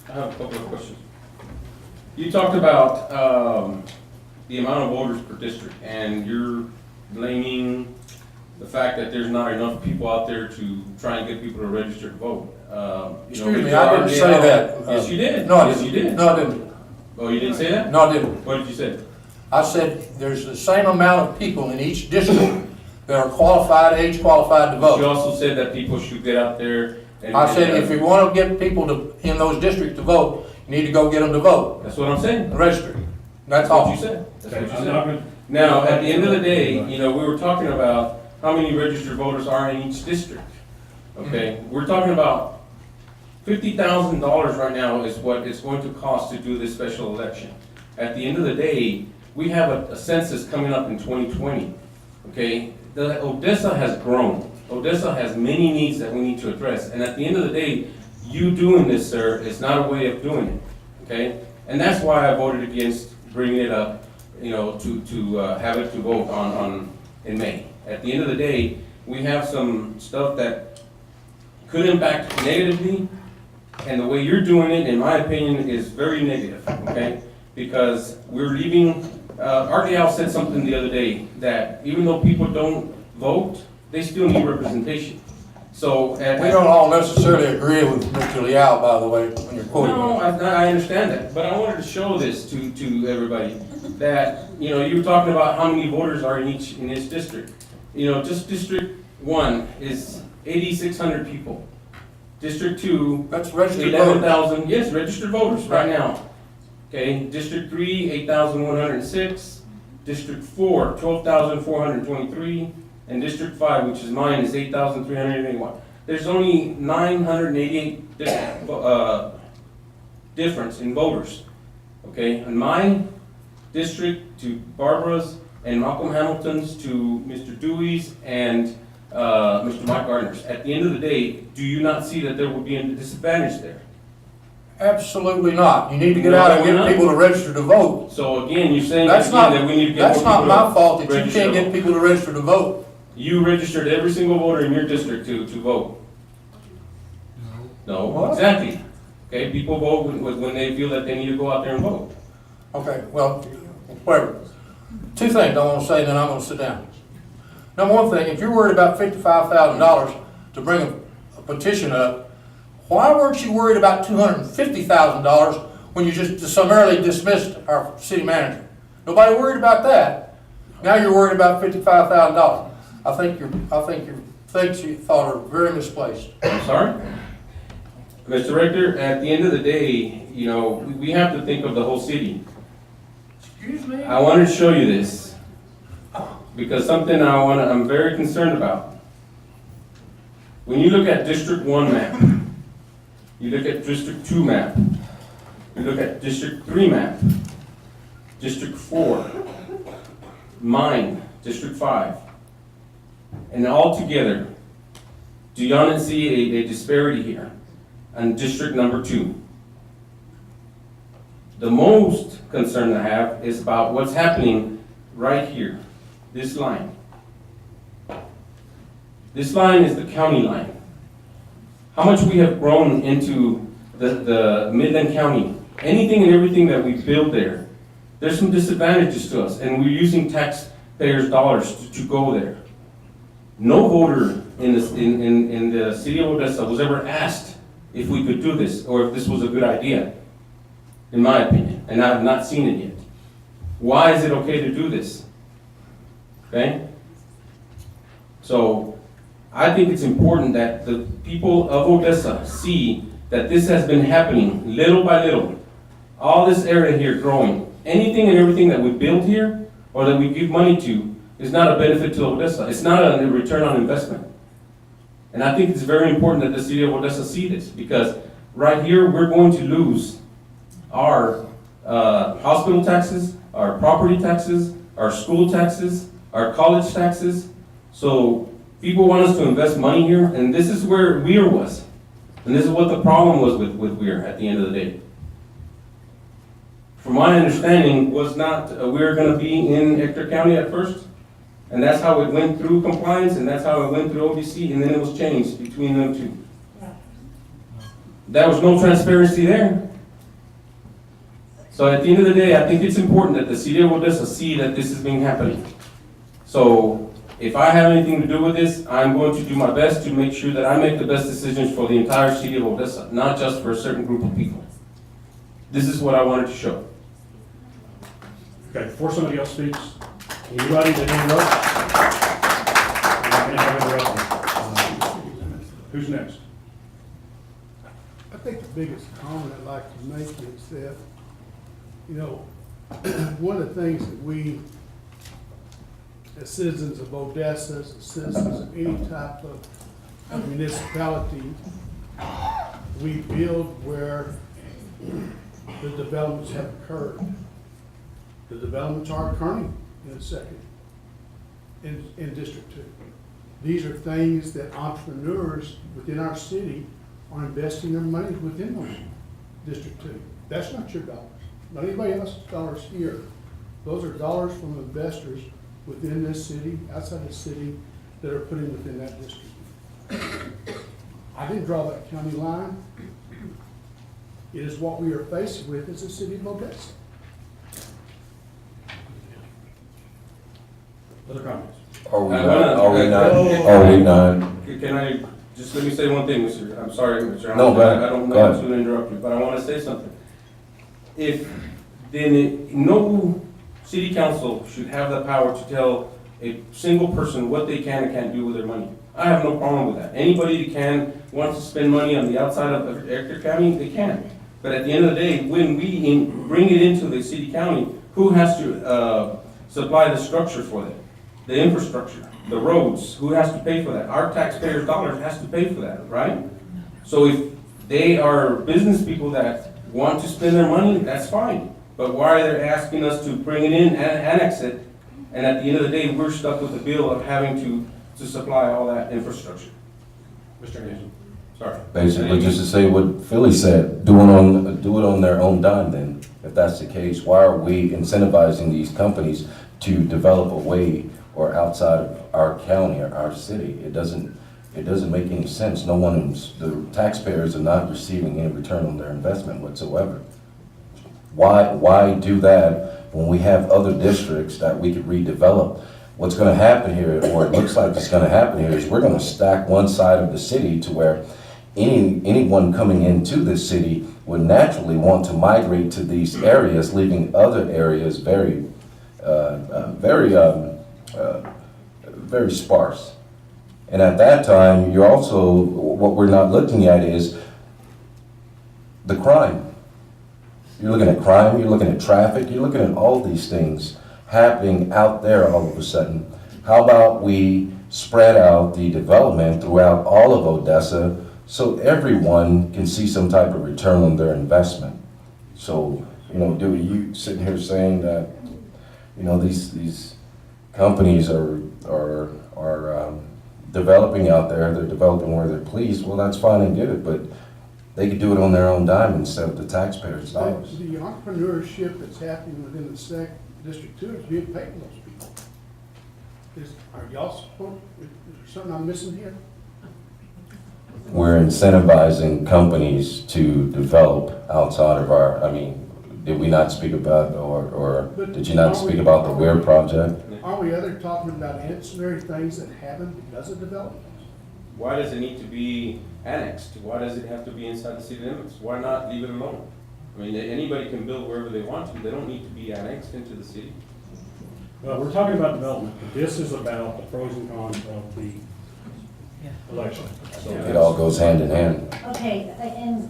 I have a couple of questions. You talked about the amount of voters per district, and you're blaming the fact that there's not enough people out there to try and get people to register to vote. Excuse me, I didn't say that. Yes, you did. No, I Yes, didn't. you did. No, I didn't. Oh, you didn't say that? No, I didn't. What did you say? I said there's the same amount of people in each district that are qualified, age qualified to You vote. also said that people should get out there and. I said if you want to get people to, in those districts to vote, you need to go get them to vote, That's what I'm saying. and register. That's That's what all. you said. That's what you I'm not said. gonna- Now, at the end of the day, you know, we were talking about how many registered voters are in each district. Okay, we're talking about $50,000 right now is what it's going to cost to do this special election. At the end of the day, we have a census coming up in 2020. Okay, the Odessa has grown. Odessa has many needs that we need to address. And at the end of the day, you doing this, sir, is not a way of doing it. Okay, and that's why I voted against bringing it up, you know, to have it to vote on in May. At the end of the day, we have some stuff that could impact negatively, and the way you're doing it, in my opinion, is very negative, okay? Because we're leaving, our gal said something the other day, that even though people don't vote, they still need representation. So. We don't all necessarily agree with Mr. Liao, by the way, when you're quoting No, him. I understand that, but I wanted to show this to everybody, that, you know, you were talking about how many voters are in each district. You know, just District 1 is 8,600 people. District 2. That's registered voters. 11,000, yes, registered voters right now. Okay, District 3, 8,106. District 4, 12,423. And District 5, which is mine, is 8,381. There's only 988 difference in voters. Okay, in my district to Barbara's and Malcolm Hamilton's to Mr. Dewey's and Mr. Mike Gardner's. At the end of the day, do you not see that there will be a disadvantage there? Absolutely not. You need to get out and get people to register to vote. So again, you're saying That's again not, that we need to get more that's people not to my fault that you register can't to get vote. people to register to vote. You registered every single voter in your district to vote. No, What? exactly. Okay, people vote when they feel that they need to go out there and vote. Okay, well, whatever. Two things I want to say, then I'm going to sit down. Number one thing, if you're worried about $55,000 to bring a petition up, why weren't you worried about $250,000 when you just summarily dismissed our city manager? Nobody worried about that. Now you're worried about $55,000. I think your things you thought are very misplaced. I'm sorry? Mr. Rector, at the end of the day, you know, we have to think of the whole city. Excuse me? I wanted to show you this because something I'm very concerned about. When you look at District 1 map, you look at District 2 map, you look at District 3 map, District 4, mine, District 5, and all together, do you not see a disparity here on District number 2? The most concern I have is about what's happening right here, this line. This line is the county line. How much we have grown into the Midland County, anything and everything that we build there, there's some disadvantages to us, and we're using taxpayers' dollars to go there. No voter in the city of Odessa was ever asked if we could do this, or if this was a good idea, in my opinion, and I have not seen it yet. Why is it okay to do this? Okay? So, I think it's important that the people of Odessa see that this has been happening little by little. All this area here growing. Anything and everything that we build here, or that we give money to, is not a benefit to Odessa. It's not a return on investment. And I think it's very important that the city of Odessa see this, because right here, we're going to lose our hospital taxes, our property taxes, our school taxes, our college taxes. So people want us to invest money here, and this is where Weir was. And this is what the problem was with Weir at the end of the day. From my understanding, was not Weir going to be in Ector County at first? And that's how it went through compliance, and that's how it went through OBC, and then it was changed between them two. There was no transparency there. So at the end of the day, I think it's important that the city of Odessa see that this is being happening. So If I have anything to do with this, I'm going to do my best to make sure that I make the best decisions for the entire city of Odessa, not just for a certain group of people. This is what I wanted to show. Okay, before somebody else speaks, anybody that interrupts? I'm not gonna have interrupting. Who's next? I think the biggest comment I'd like to make is that, you know, one of the things that we, as citizens of Odessa, as citizens of any type of municipality, we build where the developments have occurred. The developments are occurring in a second, in District 2. These are things that entrepreneurs within our city are investing their money within those District 2. That's not your dollars, not anybody else's dollars here. Those are dollars from investors within this city, outside the city, that are put in within that district. I didn't draw that county line. It is what we are faced with as a city of Odessa. Other comments? Are we I not, wanna- are we not, are we not? Can I, just let me say one thing, Mr. I'm sorry, Mr. No, go ahead. I don't Go mean ahead. to interrupt you, but I want to say something. If, then no city council should have the power to tell a single person what they can and can't do with their money. I have no problem with that. Anybody that wants to spend money on the outside of Ector County, they can. But at the end of the day, when we bring it into the city county, who has to supply the structure for that? The infrastructure, the roads, who has to pay for that? Our taxpayers' dollars has to pay for that, right? So if they are business people that want to spend their money, that's fine. But why are they asking us to bring it in and annex it? And at the end of the day, we're stuck with the bill of having to supply all that infrastructure. Mr. Anderson. Sorry. Basically, just to say what Philly said, do it on their own dime then, if that's the case. Why are we incentivizing these companies to develop a way or outside of our county or our city? It doesn't make any sense. The taxpayers are not receiving any return on their investment whatsoever. Why do that when we have other districts that we could redevelop? What's gonna happen here, or it looks like it's gonna happen here, is we're gonna stack one side of the city to where anyone coming into this city would naturally want to migrate to these areas, leaving other areas very sparse. And at that time, you're also, what we're not looking at is the crime. You're looking at crime, you're looking at traffic, you're looking at all these things happening out there all of a sudden. How about we spread out the development throughout all of Odessa so everyone can see some type of return on their investment? So, you sitting here saying that, these companies are developing out there, they're developing where they're pleased, well, that's fine and good, but they could do it on their own dime instead of the taxpayers' dollars. The entrepreneurship that's happening within the District 2 is being paid to those people. Are y'all supposed, is there something I'm missing here? We're incentivizing companies to develop outside of did we not speak about, or did you not speak about the Weir project? Are we talking about ancillary things that happen because of development? Why does it need to be annexed? Why does it have to be inside the city limits? Why not leave it alone? I mean, anybody can build wherever they want to. They don't need to be annexed into the city. Well, we're talking about development, but this is about the pros and cons of the election. So It all goes hand in hand. Okay, and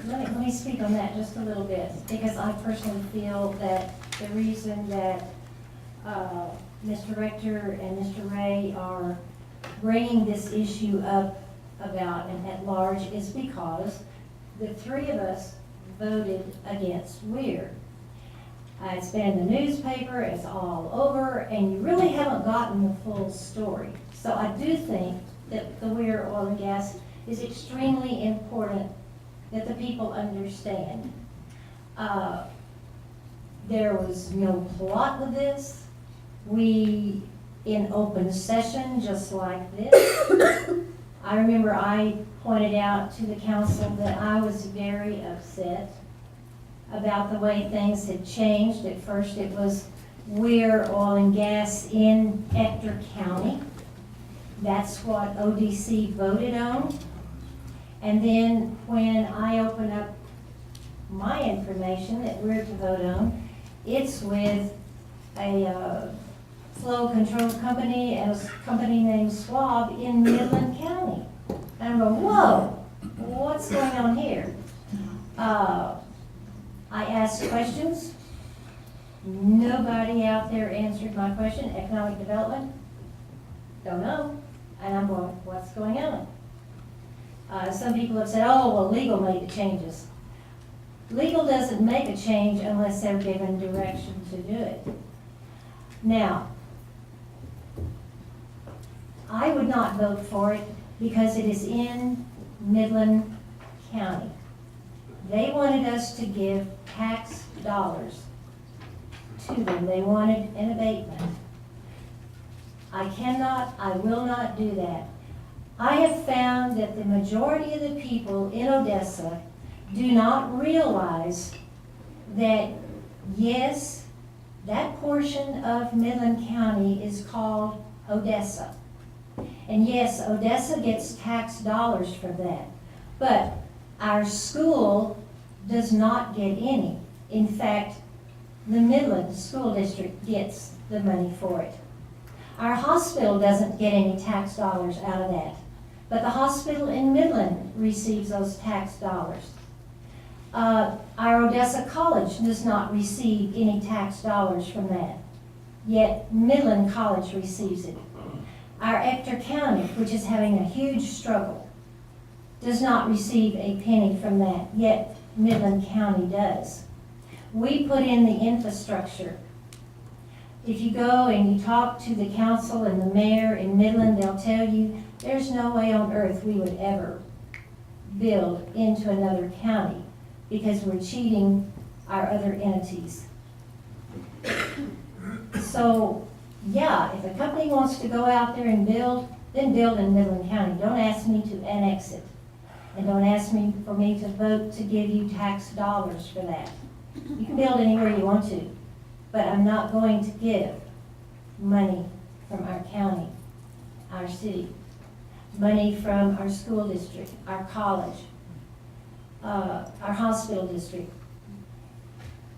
let me speak on that just a little bit, because I personally feel that the reason that Mr. Rector and Mr. Ray are bringing this issue up about and at large is because the three of us voted against Weir. It's been in the newspaper, it's all over, and you really haven't gotten the full story. So I do think that the Weir oil and gas is extremely important that the people understand. There was no plot with this. We, in open session, just like this, I remember I pointed out to the council that I was very upset about the way things had changed. At first it was We're oil and gas in Ector County. That's what ODC voted on. And then when I open up my information that we're to vote on, it's with a flow control company and a company named Schwab in Midland County. And I'm going, whoa, what's going on here? I asked questions. Nobody out there answered my question. Economic development? Don't know. And I'm going, what's going on? Some people have said, oh, well, legal made the changes. Legal doesn't make a change unless they're given direction to do it. Now, I would not vote for it because it is in Midland County. They wanted us to give tax dollars to them. They wanted an abatement. I will not do that. I have found that the majority of the people in Odessa do not realize that, yes, that portion of Midland County is called Odessa. And yes, Odessa gets tax dollars for that. But our school does not get any. In fact, the Midland School District gets the money for it. Our hospital doesn't get any tax dollars out of that. But the hospital in Midland receives those tax dollars. Our Odessa College does not receive any tax dollars from that, yet Midland College receives it. Our Ector County, which is having a huge struggle, does not receive a penny from that, yet Midland County does. We put in the infrastructure. If you go and you talk to the council and the mayor in Midland, they'll tell you there's no way on earth we would ever build into another county because we're cheating our other entities. So, yeah, if a company wants to go out there and build, then build in Midland County. Don't ask me to annex it. And don't ask me for me to vote to give you tax dollars for that. You can build anywhere you want to, but I'm not going to give money from our county, our city, money from our school district, our college, our hospital district.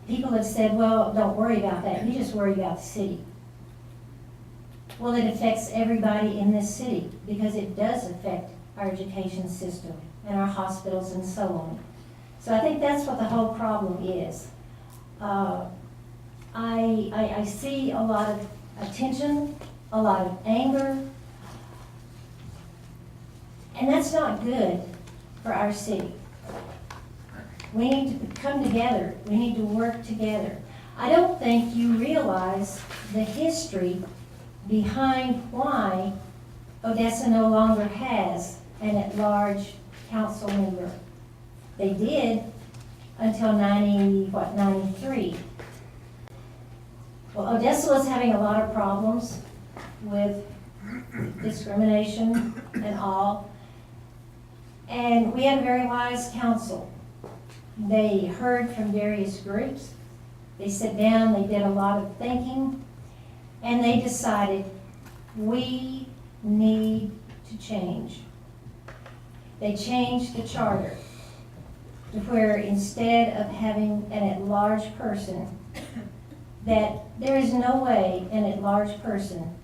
People have said, well, don't worry about that. You just worry about the city. Well, it affects everybody in this city because it does affect our education system and our hospitals and so on. So I think that's what the whole problem is. I see a lot of attention, a lot of anger, and that's not good for our city. We need to come together. We need to work together. I don't think you realize the history behind why Odessa no longer has an at-large council member. They did until 93. Well, Odessa was having a lot of problems with discrimination and all. And we had a very wise council. They heard from various groups. They sat down, they did a lot of thinking, and they decided we need to change. They changed the charter to where instead of having an at-large person, that there is no way an at-large person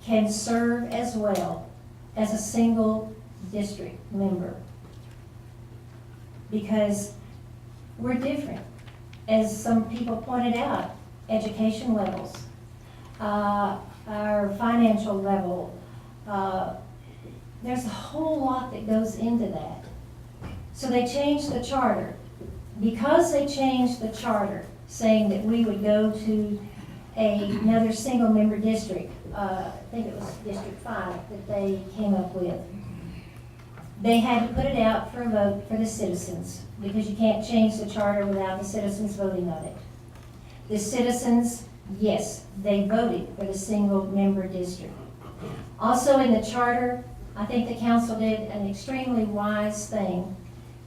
can serve as well as a single district member. Because we're different. As some people pointed out, education levels, our financial level, there's a whole lot that goes into that. So they changed the charter. Because they changed the charter, saying that we would go to another single-member district, I think it was District 5 that they came up with. They had to put it out for a vote for the citizens, because you can't change the charter without the citizens voting on it. The citizens, yes, they voted for the single-member district. Also in the charter, I think the council did an extremely wise thing.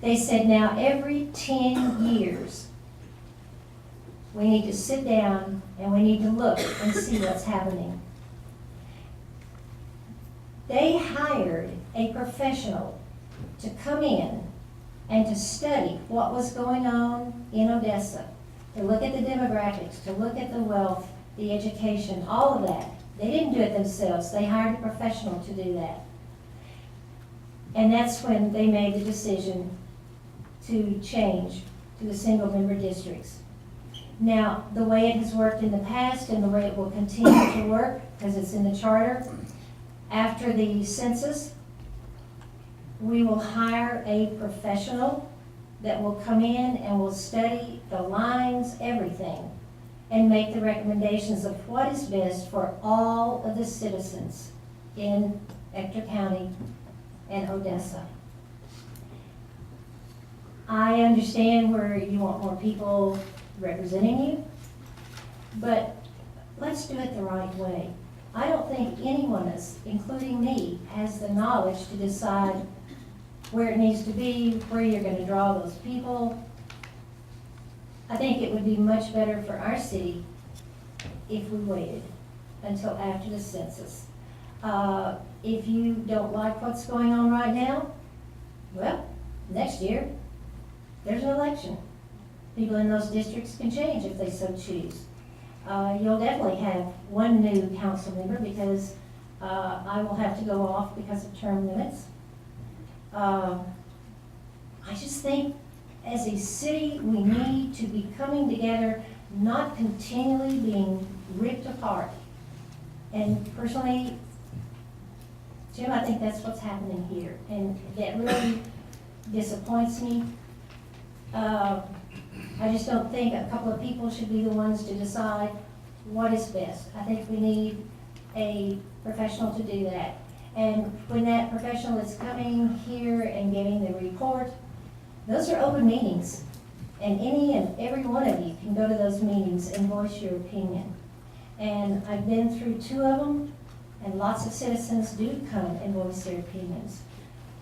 They said now every 10 years, We need to sit down and we need to look and see what's happening. They hired a professional to come in and to study what was going on in Odessa, to look at the demographics, to look at the wealth, the education, all of that. They didn't do it themselves. They hired a professional to do that. And that's when they made the decision to change to the single-member districts. Now, the way it has worked in the past and the way it will continue to work, because it's in the charter, after the census, we will hire a professional that will come in and will study the lines, everything, and make the recommendations of what is best for all of the citizens in Ector County and Odessa. I understand where you want more people representing you, but let's do it the right way. I don't think any one of us, including me, has the knowledge to decide where it needs to be, where you're going to draw those people. I think it would be much better for our city if we waited until after the census. If you don't like what's going on right now, well, next year, there's an election. People in those districts can change if they so choose. You'll definitely have one new council member because I will have to go off because of term limits. I just think as a city, we need to be coming together, not continually being ripped apart. And personally, Jim, I think that's what's happening here, and that really disappoints me. I just don't think a couple of people should be the ones to decide what is best. I think we need a professional to do that. And when that professional is coming here and giving the report, those are open meetings. And any and every one of you can go to those meetings and voice your opinion. And I've been through 2 of them, and lots of citizens do come and voice their opinions.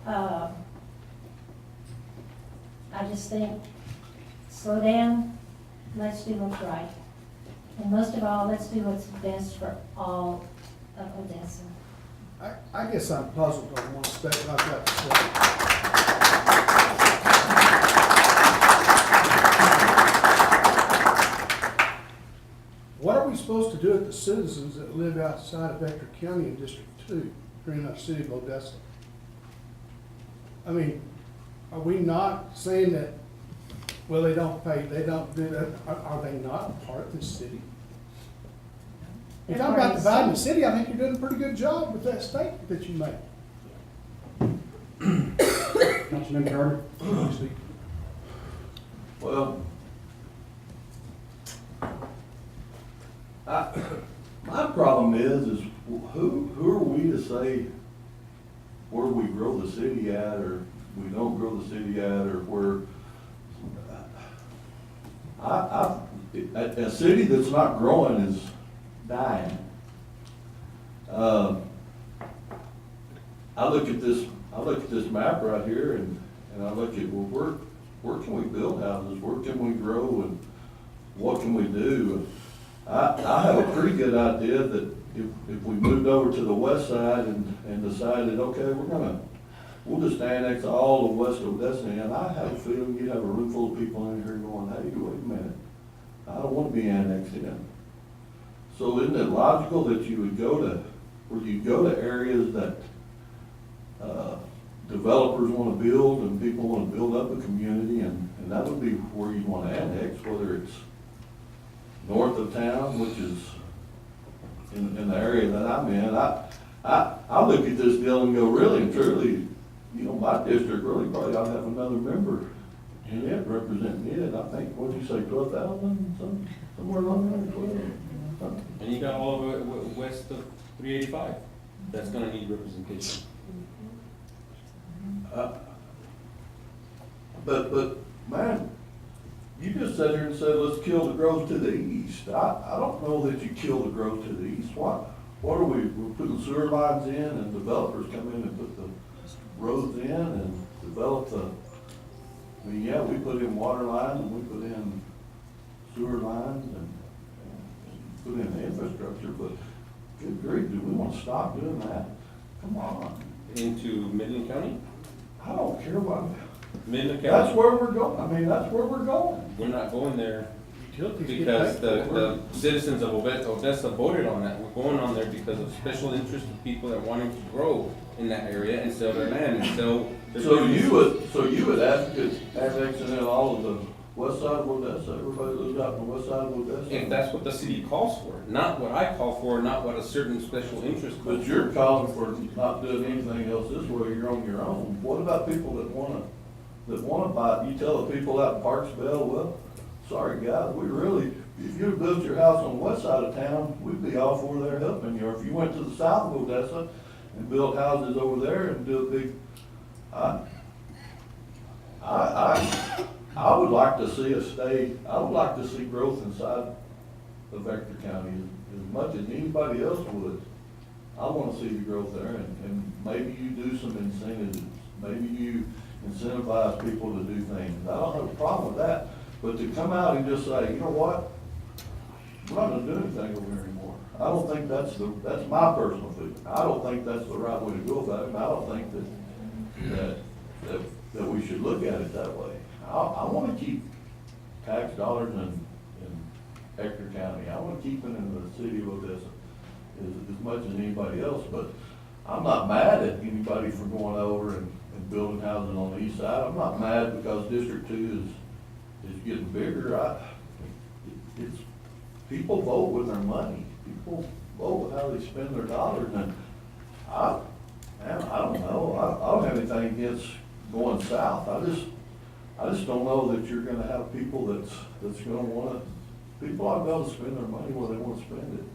I just think, slow down, let's do what's right. And most of all, let's do what's best for all of Odessa. I guess I'm puzzled on one statement I've got to say. What are we supposed to do with the citizens that live outside of Ector County in District 2, here in our city of Odessa? I mean, are we not saying that, well, they don't pay, they don't do that, are they not a part of this city? If you're talking about dividing the city, I think you're doing a pretty good job with that statement that you made. Councilman Carter? Well, my problem is who are we to say where we grow the city at, or we don't grow the city at, or where a city that's not growing is dying. I look at this map right here, and I look at, well, where can we build houses? Where can we grow, and what can we do? I have a pretty good idea that if we moved over to the west side and decided, okay, we'll just annex all of West Odessa, and I have a feeling you'd have a room full of people in here going, hey, wait a minute, I don't want to be annexed in. So isn't it logical that you would go to areas that developers want to build and people want to build up a community, and that would be where you want to annex, whether it's north of town, which is in the area that I'm in. I look at this deal and go, really and truly, my district really probably ought to have another member in it representing it. I think, what'd you say, 12,000, somewhere along there, 12? And you got all of it west of 385. That's gonna need representation. But man, you just sat here and said, let's kill the growth to the east. I don't know that you kill the growth to the east. What are we're putting sewer lines in, and developers come in and put the roads in and develop yeah, we put in water lines and we put in sewer lines and put in the infrastructure, but good grief, do we want to stop doing that? Come on. Into Midland County? I don't care what, Midland County? that's where we're going. I mean, that's where we're going. We're not going there because the citizens of Odessa voted on that. We're going on there because of special interest of people that wanted to grow in that area and sell their land and sell their So businesses. you would advocate annexing in all of the west side of Odessa, everybody lives out on the west side of Odessa? If that's what the city calls for, not what I call for, not what a certain special interest calls for. But you're calling for not doing anything else this way, you're on your own. What about people that wanna buy, you tell the people out in Parksville, well, sorry guys, we really, if you'd built your house on the west side of town, we'd be all for there helping you. Or if you went to the south of Odessa and built houses over there and do a big, I would like to see I would like to see growth inside of Vector County as much as anybody else would. I wanna see the growth there, and maybe you do some incentives, maybe you incentivize people to do things. I don't have a problem with that, but to come out and just say, you know what, we're not gonna do anything over here anymore. I don't think that's my personal feeling. I don't think that's the right way to go about it, and I don't think that we should look at it that way. I wanna keep tax dollars in Hector County. I wanna keep it in the city of Odessa as much as anybody else, but I'm not mad at anybody for going over and building houses on the east side. I'm not mad because District 2 is getting bigger. It's people vote with their money. People vote with how they spend their dollars, and I don't know. I don't have anything against going south. I just don't know that you're gonna have people that's gonna wanna, people ought to be able to spend their money where they wanna spend it.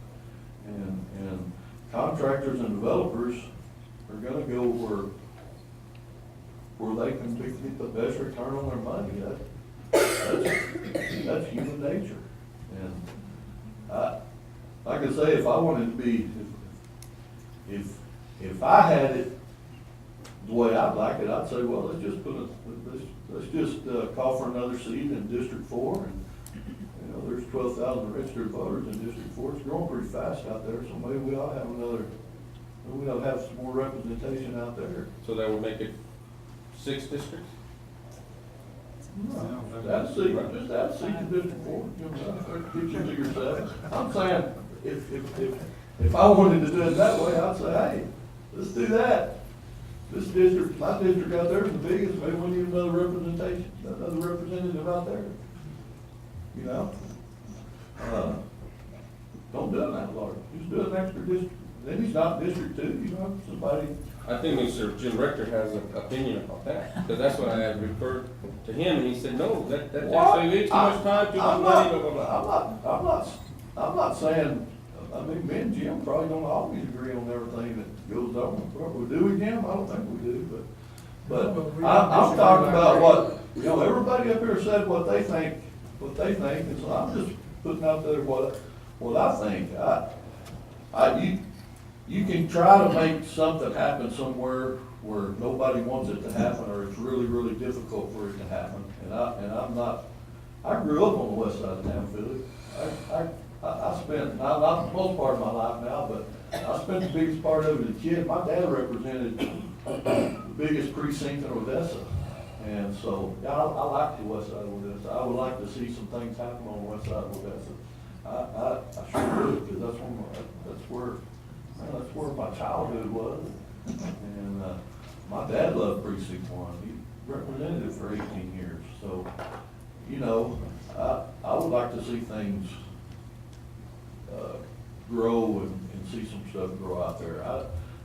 And contractors and developers are gonna go where they can get the best return on their money. That's human nature. And like I say, if I wanted to be, if I had it the way I'd like it, I'd say, well, let's just call for another seat in District 4. And, you know, there's 12,000 registered voters in District 4. It's growing pretty fast out there, so maybe we ought to have some more representation out there. So that would make it 6 districts? Just add a seat to District 4, get you to yourself. I'm saying, if I wanted to do it that way, I'd say, hey, let's do that. This district, my district out there is the biggest, maybe we need another representation, another representative out there. You know? Don't do it that large, just do an extra district. Then he's not District 2, you know, somebody. I think Mr. Jim Rector has an opinion about that, because that's what I had referred to him, and he said, no, that takes away too much time, too much money, blah, blah, blah. I'm not saying, I mean, me and Jim probably don't always agree on everything that goes on. Well, do we, Jim? I don't think we do, but I'm talking about what, you know, everybody up here said what they think, and so I'm just putting out there what I think. You can try to make something happen somewhere where nobody wants it to happen, or it's really, really difficult for it to happen. And I'm not, I grew up on the west side of town, Philly. I spent, not the most part of my life now, but I spent the biggest part of it as a kid. My dad represented the biggest precinct in Odessa. And so, yeah, I like the west side of Odessa. I would like to see some things happen on the west side of Odessa. I sure would, because that's where my childhood was. And my dad loved Precinct 1. He represented it for 18 years. So, you know, I would like to see things grow and see some stuff grow out there.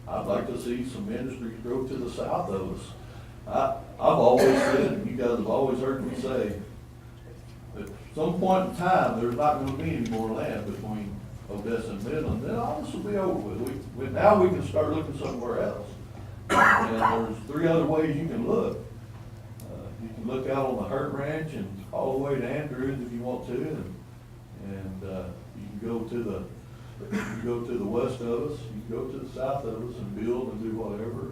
I'd like to see some industries grow to the south of us. I've always said, and you guys have always heard me say, that at some point in time, there's not going to be any more land between Odessa and Midland. Then all this will be over with. Now we can start looking somewhere else. And there's 3 other ways you can look. You can look out on the Hurt Ranch and all the way to Andrews if you want to, and you can go to the west of us, you can go to the south of us and build and do whatever,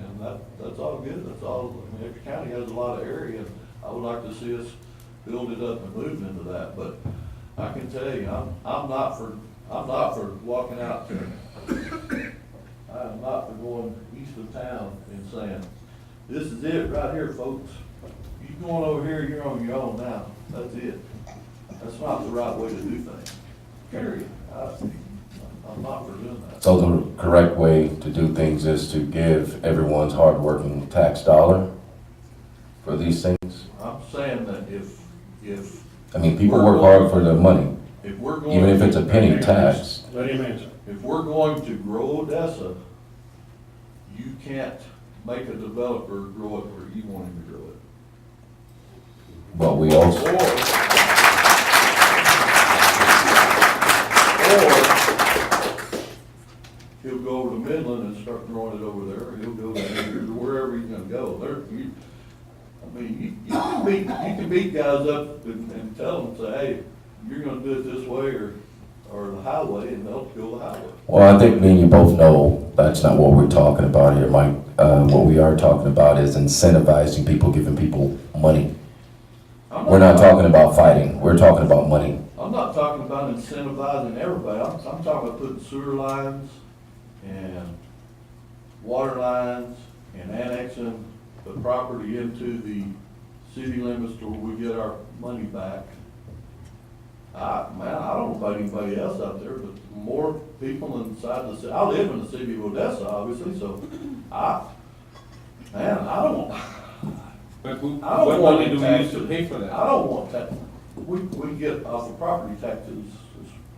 and that's all good. That's all. I mean, Hector County has a lot of area, and I would like to see us build it up and move into that. But I can tell you, I'm not for walking out there. I am not for going east of town and saying, this is it right here, folks. You going over here, you're on your own now. That's it. That's not the right way to do things. Period. I'm not for doing that. So the correct way to do things is to give everyone's hardworking tax dollar for these things? I'm saying that if I mean, people work hard for their money, if we're going even if it's a to- penny tax. Let him answer. If we're going to grow Odessa, you can't make a developer grow it where you want him to grow it. But we also, Or he'll go over to Midland and start growing it over there, or he'll go to wherever he's gonna go. You can beat guys up and tell them, say, hey, you're gonna do it this way or the highway, and they'll go the highway. well, I think me and you both know that's not what we're talking about here, Mike. What we are talking about is incentivizing people, giving people money. We're not talking about fighting, we're talking about money. I'm not talking about incentivizing everybody, I'm talking about putting sewer lines and water lines and annexing the property into the city limits to where we get our money back. I don't know about anybody else out there, but more people inside the city, I live in the city of Odessa, obviously, so I don't But want what money do we use taxes. to pay for that? I don't want that. We get off the property taxes, is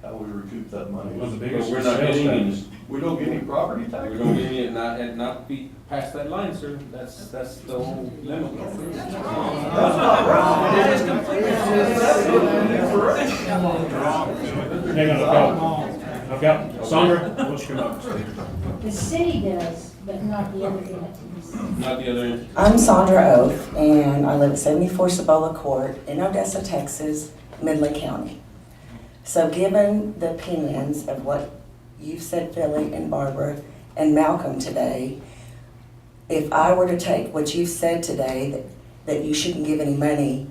how we recoup that money. One of the But biggest we're not sales getting any. tax. We don't get any property taxes. We don't get any, and not be past that line, sir. That's the whole limit. That's not right. Hang on, I've got Sandra, what's your number? The city does, but not the other entities. Not the other. I'm Sandra Oath, and I live at 74 Cibola Court in Odessa, Texas, Midland County. So given the opinions of what you've said, Philly and Barbara and Malcolm today, if I were to take what you've said today, that you shouldn't give any money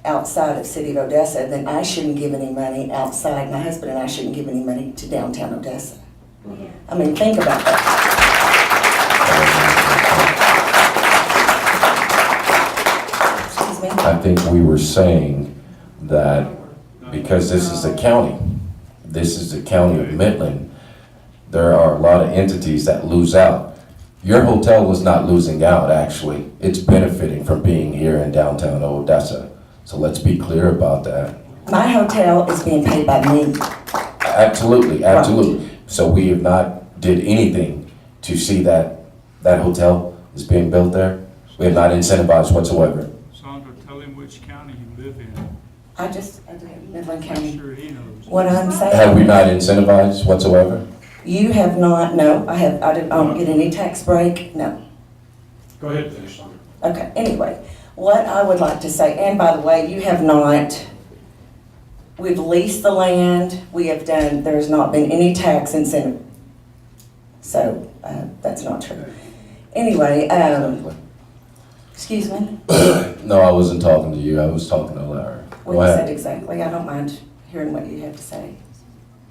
outside of City of Odessa, then I shouldn't give any money outside, my husband and I shouldn't give any money to downtown Odessa. I mean, think about that. I think we were saying that because this is the county of Midland, there are a lot of entities that lose out. Your hotel was not losing out, actually. It's benefiting from being here in downtown Odessa. So let's be clear about that. My hotel is being paid by me. Absolutely, absolutely. So we have not did anything to see that that hotel is being built there. We have not incentivized whatsoever. Sandra, tell him which county you live in. I do, Midland County. I'm sure he knows. What I'm saying. Have we not incentivized whatsoever? You have not, no, I don't get any tax break, no. Go ahead, finish, Sandra. Okay, anyway, what I would like to say, and by the way, you have not, we've leased the land, we have done, there's not been any tax incentive. So, that's not true. Anyway, excuse me? No, I wasn't talking to you. I was talking to Larry. What Go you said ahead. exactly, I don't mind hearing what you have to say.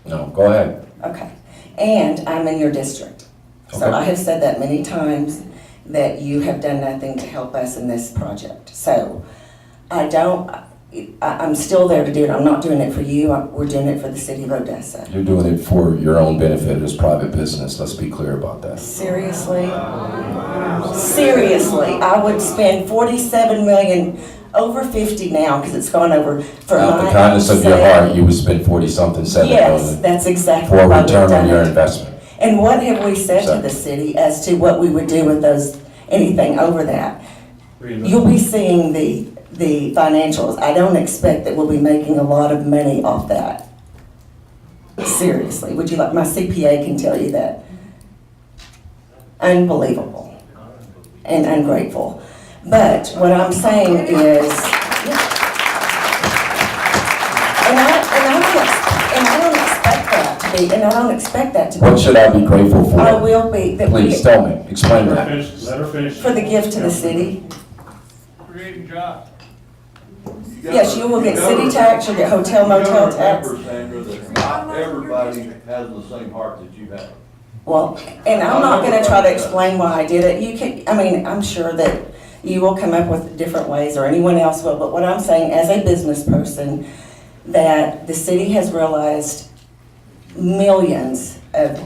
No, go ahead. Okay, and I'm in your district. So Okay. I have said that many times, that you have done nothing to help us in this project. So I'm still there to do it. I'm not doing it for you, we're doing it for the city of Odessa. You're doing it for your own benefit as private business. Let's be clear about that. Seriously? Seriously, I would spend 47 million, over 50 now, because it's gone over for Out the my kindness of your sake. heart, you would spend 40-something, 7 Yes, million that's exactly for a why we've return done on your it. investment. And what have we said to Exactly. the city as to what we would do with those, anything over that? You'll be seeing the financials. I don't expect that we'll be making a lot of money off that. Seriously, would you like, my CPA can tell you that. Unbelievable and ungrateful. But what I'm saying is, and I don't expect that to be, and I don't expect that to be. What should I be grateful for? I will be, that we, Please tell me. Explain Let her that. finish, let her finish. for the gift to the city. Creating jobs. Yes, you will get city tax, you'll get hotel motel tax. You gotta remember, Sandra, that not everybody has the same heart that you have. Well, and I'm not gonna try to explain why I did it. You can, I mean, I'm sure that you will come up with different ways, or anyone else will, but what I'm saying, as a business person, that the city has realized millions of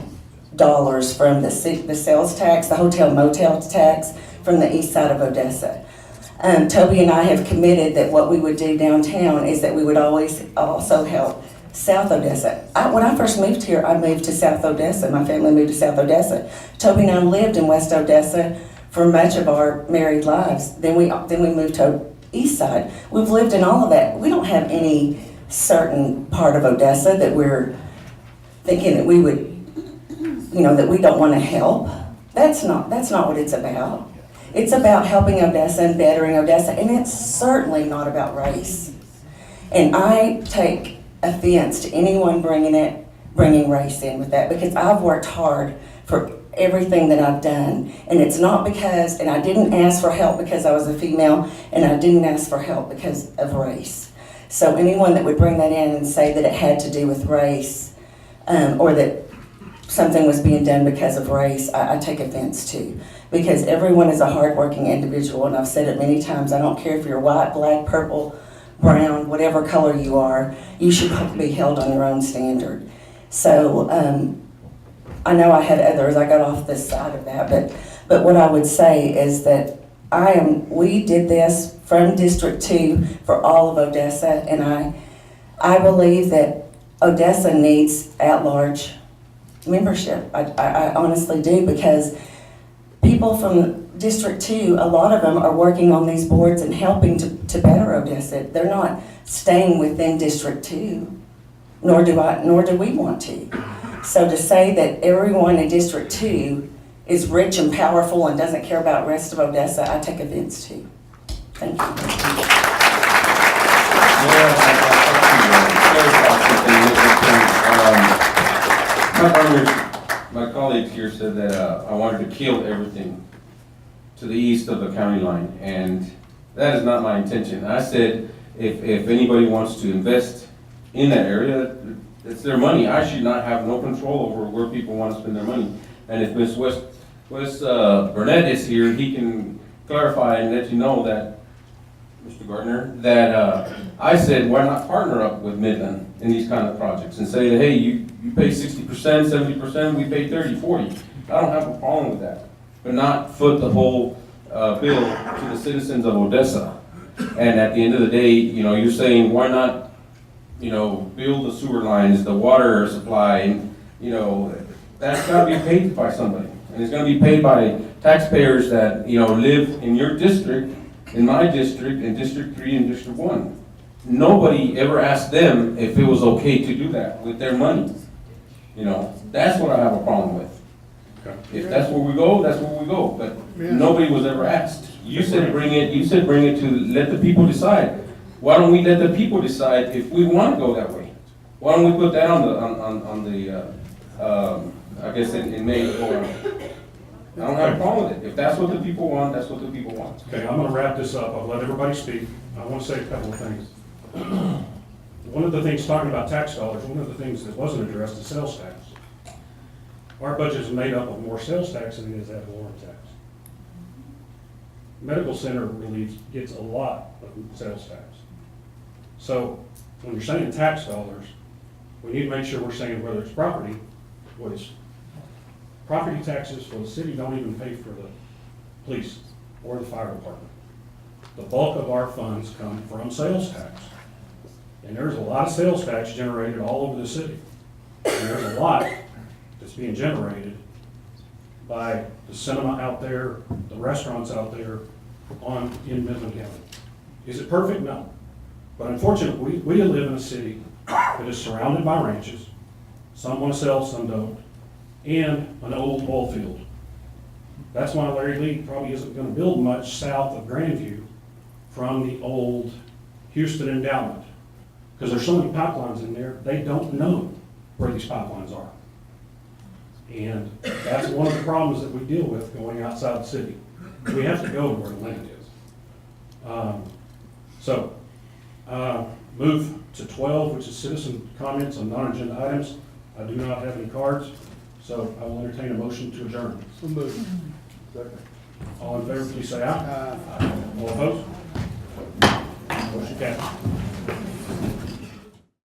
dollars from the sales tax, the hotel motel tax from the east side of Odessa. Toby and I have committed that what we would do downtown is that we would always also help South Odessa. When I first moved here, I moved to South Odessa. My family moved to South Odessa. Toby and I lived in West Odessa for much of our married lives. Then we moved to East Side. We've lived in all of that. We don't have any certain part of Odessa that we're thinking that we would, that we don't want to help. That's not what it's about. It's about helping Odessa and bettering Odessa, and it's certainly not about race. And I take offense to anyone bringing race in with that, because I've worked hard for everything that I've done, and it's not because, and I didn't ask for help because I was a female, and I didn't ask for help because of race. So anyone that would bring that in and say that it had to do with race, or that something was being done because of race, I take offense to. Because everyone is a hardworking individual, and I've said it many times, I don't care if you're white, black, purple, brown, whatever color you are, you should be held on your own standard. So I know I had others, I got off this side of that, but what I would say is that we did this from District 2 for all of Odessa, and I believe that Odessa needs at-large membership. I honestly do, because people from District 2, a lot of them are working on these boards and helping to better Odessa. They're not staying within District 2, nor do we want to. So to say that everyone in District 2 is rich and powerful and doesn't care about the rest of Odessa, I take offense to. Thank you. My colleagues here said that I wanted to kill everything to the east of the county line, and that is not my intention. I said if anybody wants to invest in that area, it's their money. I should not have no control over where people want to spend their money. And if Ms. West Burnett is here, he can clarify and let you know that, Mr. Gardner, that I said, why not partner up with Midland in these kind of projects and say that, hey, you pay 60%, 70%, we pay 30, 40. I don't have a problem with that, but not foot the whole bill to the citizens of Odessa. And at the end of the day, you're saying, why not, build the sewer lines, the water supply, and, that's gotta be paid by somebody. And it's gonna be paid by taxpayers that, live in your district, in my district, in District 3 and District 1. Nobody ever asked them if it was okay to do that with their money. That's what I have a problem with. If that's where we go, that's where we go, but nobody was ever asked. You said bring it to let the people decide. Why don't we let the people decide if we want to go that way? Why don't we put that on the I guess in May or I don't have a problem with it. If that's what the people want, that's what the people want. Okay, I'm gonna wrap this up. I'll let everybody speak. I wanna say a couple of things. One of the things, talking about tax dollars, one of the things that wasn't addressed is sales tax. Our budget is made up of more sales tax than it is ad valorem tax. Medical center relief gets a lot of sales tax. So when you're saying tax dollars, we need to make sure we're saying whether it's property, property taxes for the city don't even pay for the police or the fire department. The bulk of our funds come from sales tax. And there's a lot of sales tax generated all over the city. And there's a lot that's being generated by the cinema out there, the restaurants out there in Midland County. Is it perfect? No. But unfortunately, we live in a city that is surrounded by ranches. Some want to sell, some don't. And an old oil field. That's why Larry Lee probably isn't going to build much south of Grandview from the old Houston endowment. Because there's so many pipelines in there, they don't know where these pipelines are. And that's one of the problems that we deal with going outside the city. We have to go to where the land is. So Move to 12, which is citizen comments on non-agenda items. I do not have any cards, so I will entertain a motion to adjourn. So moved. Second. All in favor, please say aye. All opposed? Motion carries.